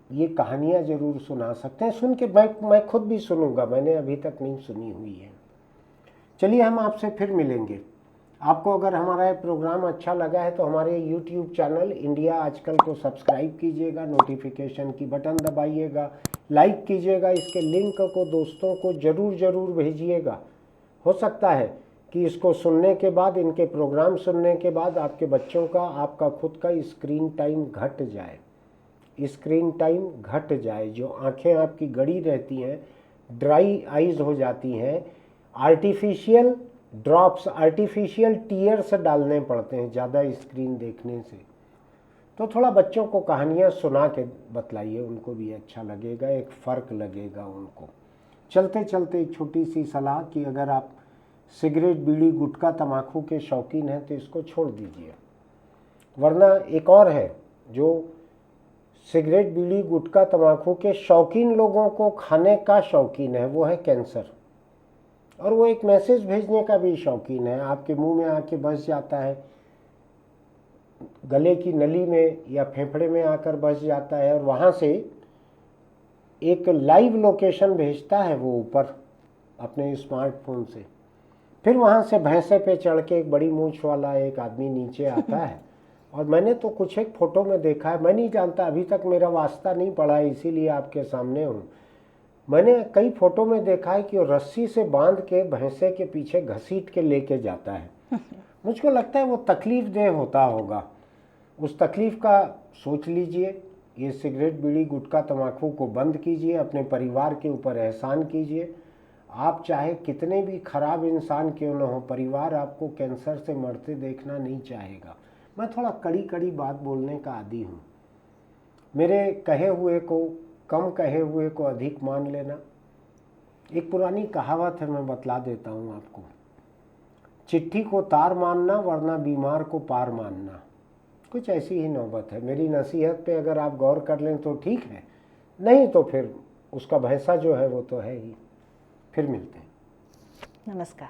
ये कहानियाँ ज़रूर सुना सकते हैं। सुन के मैं खुद भी सुनूंगा, मैंने अभी तक नहीं सुनी हुई है। चलिए, हम आपसे फिर मिलेंगे। आपको अगर हमारा ये प्रोग्राम अच्छा लगा है तो हमारे YouTube चैनल इंडिया आजकल को सब्सक्राइब कीजिएगा, नोटिफिकेशन की बटन दबाइएगा, लाइक कीजिएगा, इसके लिंक को दोस्तों को ज़रूर भेजिएगा। हो सकता है कि इसको सुनने के बाद, इनके प्रोग्राम सुनने के बाद आपके बच्चों का, आपका खुद का स्क्रीन टाइम घट जाए, स्क्रीन टाइम घट जाए। जो आंखें आपकी गड़ी रहती हैं, ड्राई आइज हो जाती हैं, आर्टिफिशियल ड्रॉप्स, आर्टिफिशियल टीयर्स डालने पड़ते हैं ज़्यादा स्क्रीन देखने से। तो थोड़ा बच्चों को कहानियाँ सुना के बतलाइए, उनको भी अच्छा लगेगा, एक फ़र्क लगेगा उनको। चलते चलते एक छोटी सी सलाह कि अगर आप सिगरेट, बीड़ी, गुटखा, तम्बाकू के शौकीन हैं तो इसको छोड़ दीजिए। वरना एक और है जो सिगरेट, बीड़ी, गुटखा, तम्बाकू के शौकीन लोगों को खाने का शौकीन है, वो है कैंसर। और वो एक मैसेज भेजने का भी शौकीन है। आपके मुंह में आके बस जाता है, गले की नली में या फेफड़े में आकर बस जाता है, और वहाँ से एक लाइव लोकेशन भेजता है वो ऊपर अपने स्मार्टफोन से। फिर वहाँ से भैंसे पे चढ़ के एक बड़ी मूंछ वाला एक आदमी नीचे आता है। और मैंने तो कुछ एक फ़ोटो में देखा है, मैं नहीं जानता, अभी तक मेरा वास्ता नहीं पड़ा है, इसीलिए आपके सामने हूँ। मैंने कई फ़ोटो में देखा है कि वो रस्सी से बांध के भैंसे के पीछे घसीट के लेके जाता है। मुझको लगता है वो तकलीफ़ देह होता होगा। उस तकलीफ़ का सोच लीजिए। ये सिगरेट, बीड़ी, गुटखा, तम्बाकू को बंद कीजिए, अपने परिवार के ऊपर एहसान कीजिए। आप चाहे कितने भी खराब इंसान क्यों न हो, परिवार आपको कैंसर से मरते देखना नहीं चाहेगा। मैं थोड़ा कड़ी बात बोलने का आदी हूँ। मेरे कहे हुए को, कम कहे हुए को अधिक मान लेना। एक पुरानी कहावत है, मैं बतला देता हूँ आपको। चिट्ठी को तार मानना, वरना बीमार को पार मानना। कुछ ऐसी ही नौबत है। मेरी नसीहत पे अगर आप गौर कर लें तो ठीक है, नहीं तो फिर उसका भैंसा जो है वो तो है ही। फिर मिलते हैं। नमस्कार।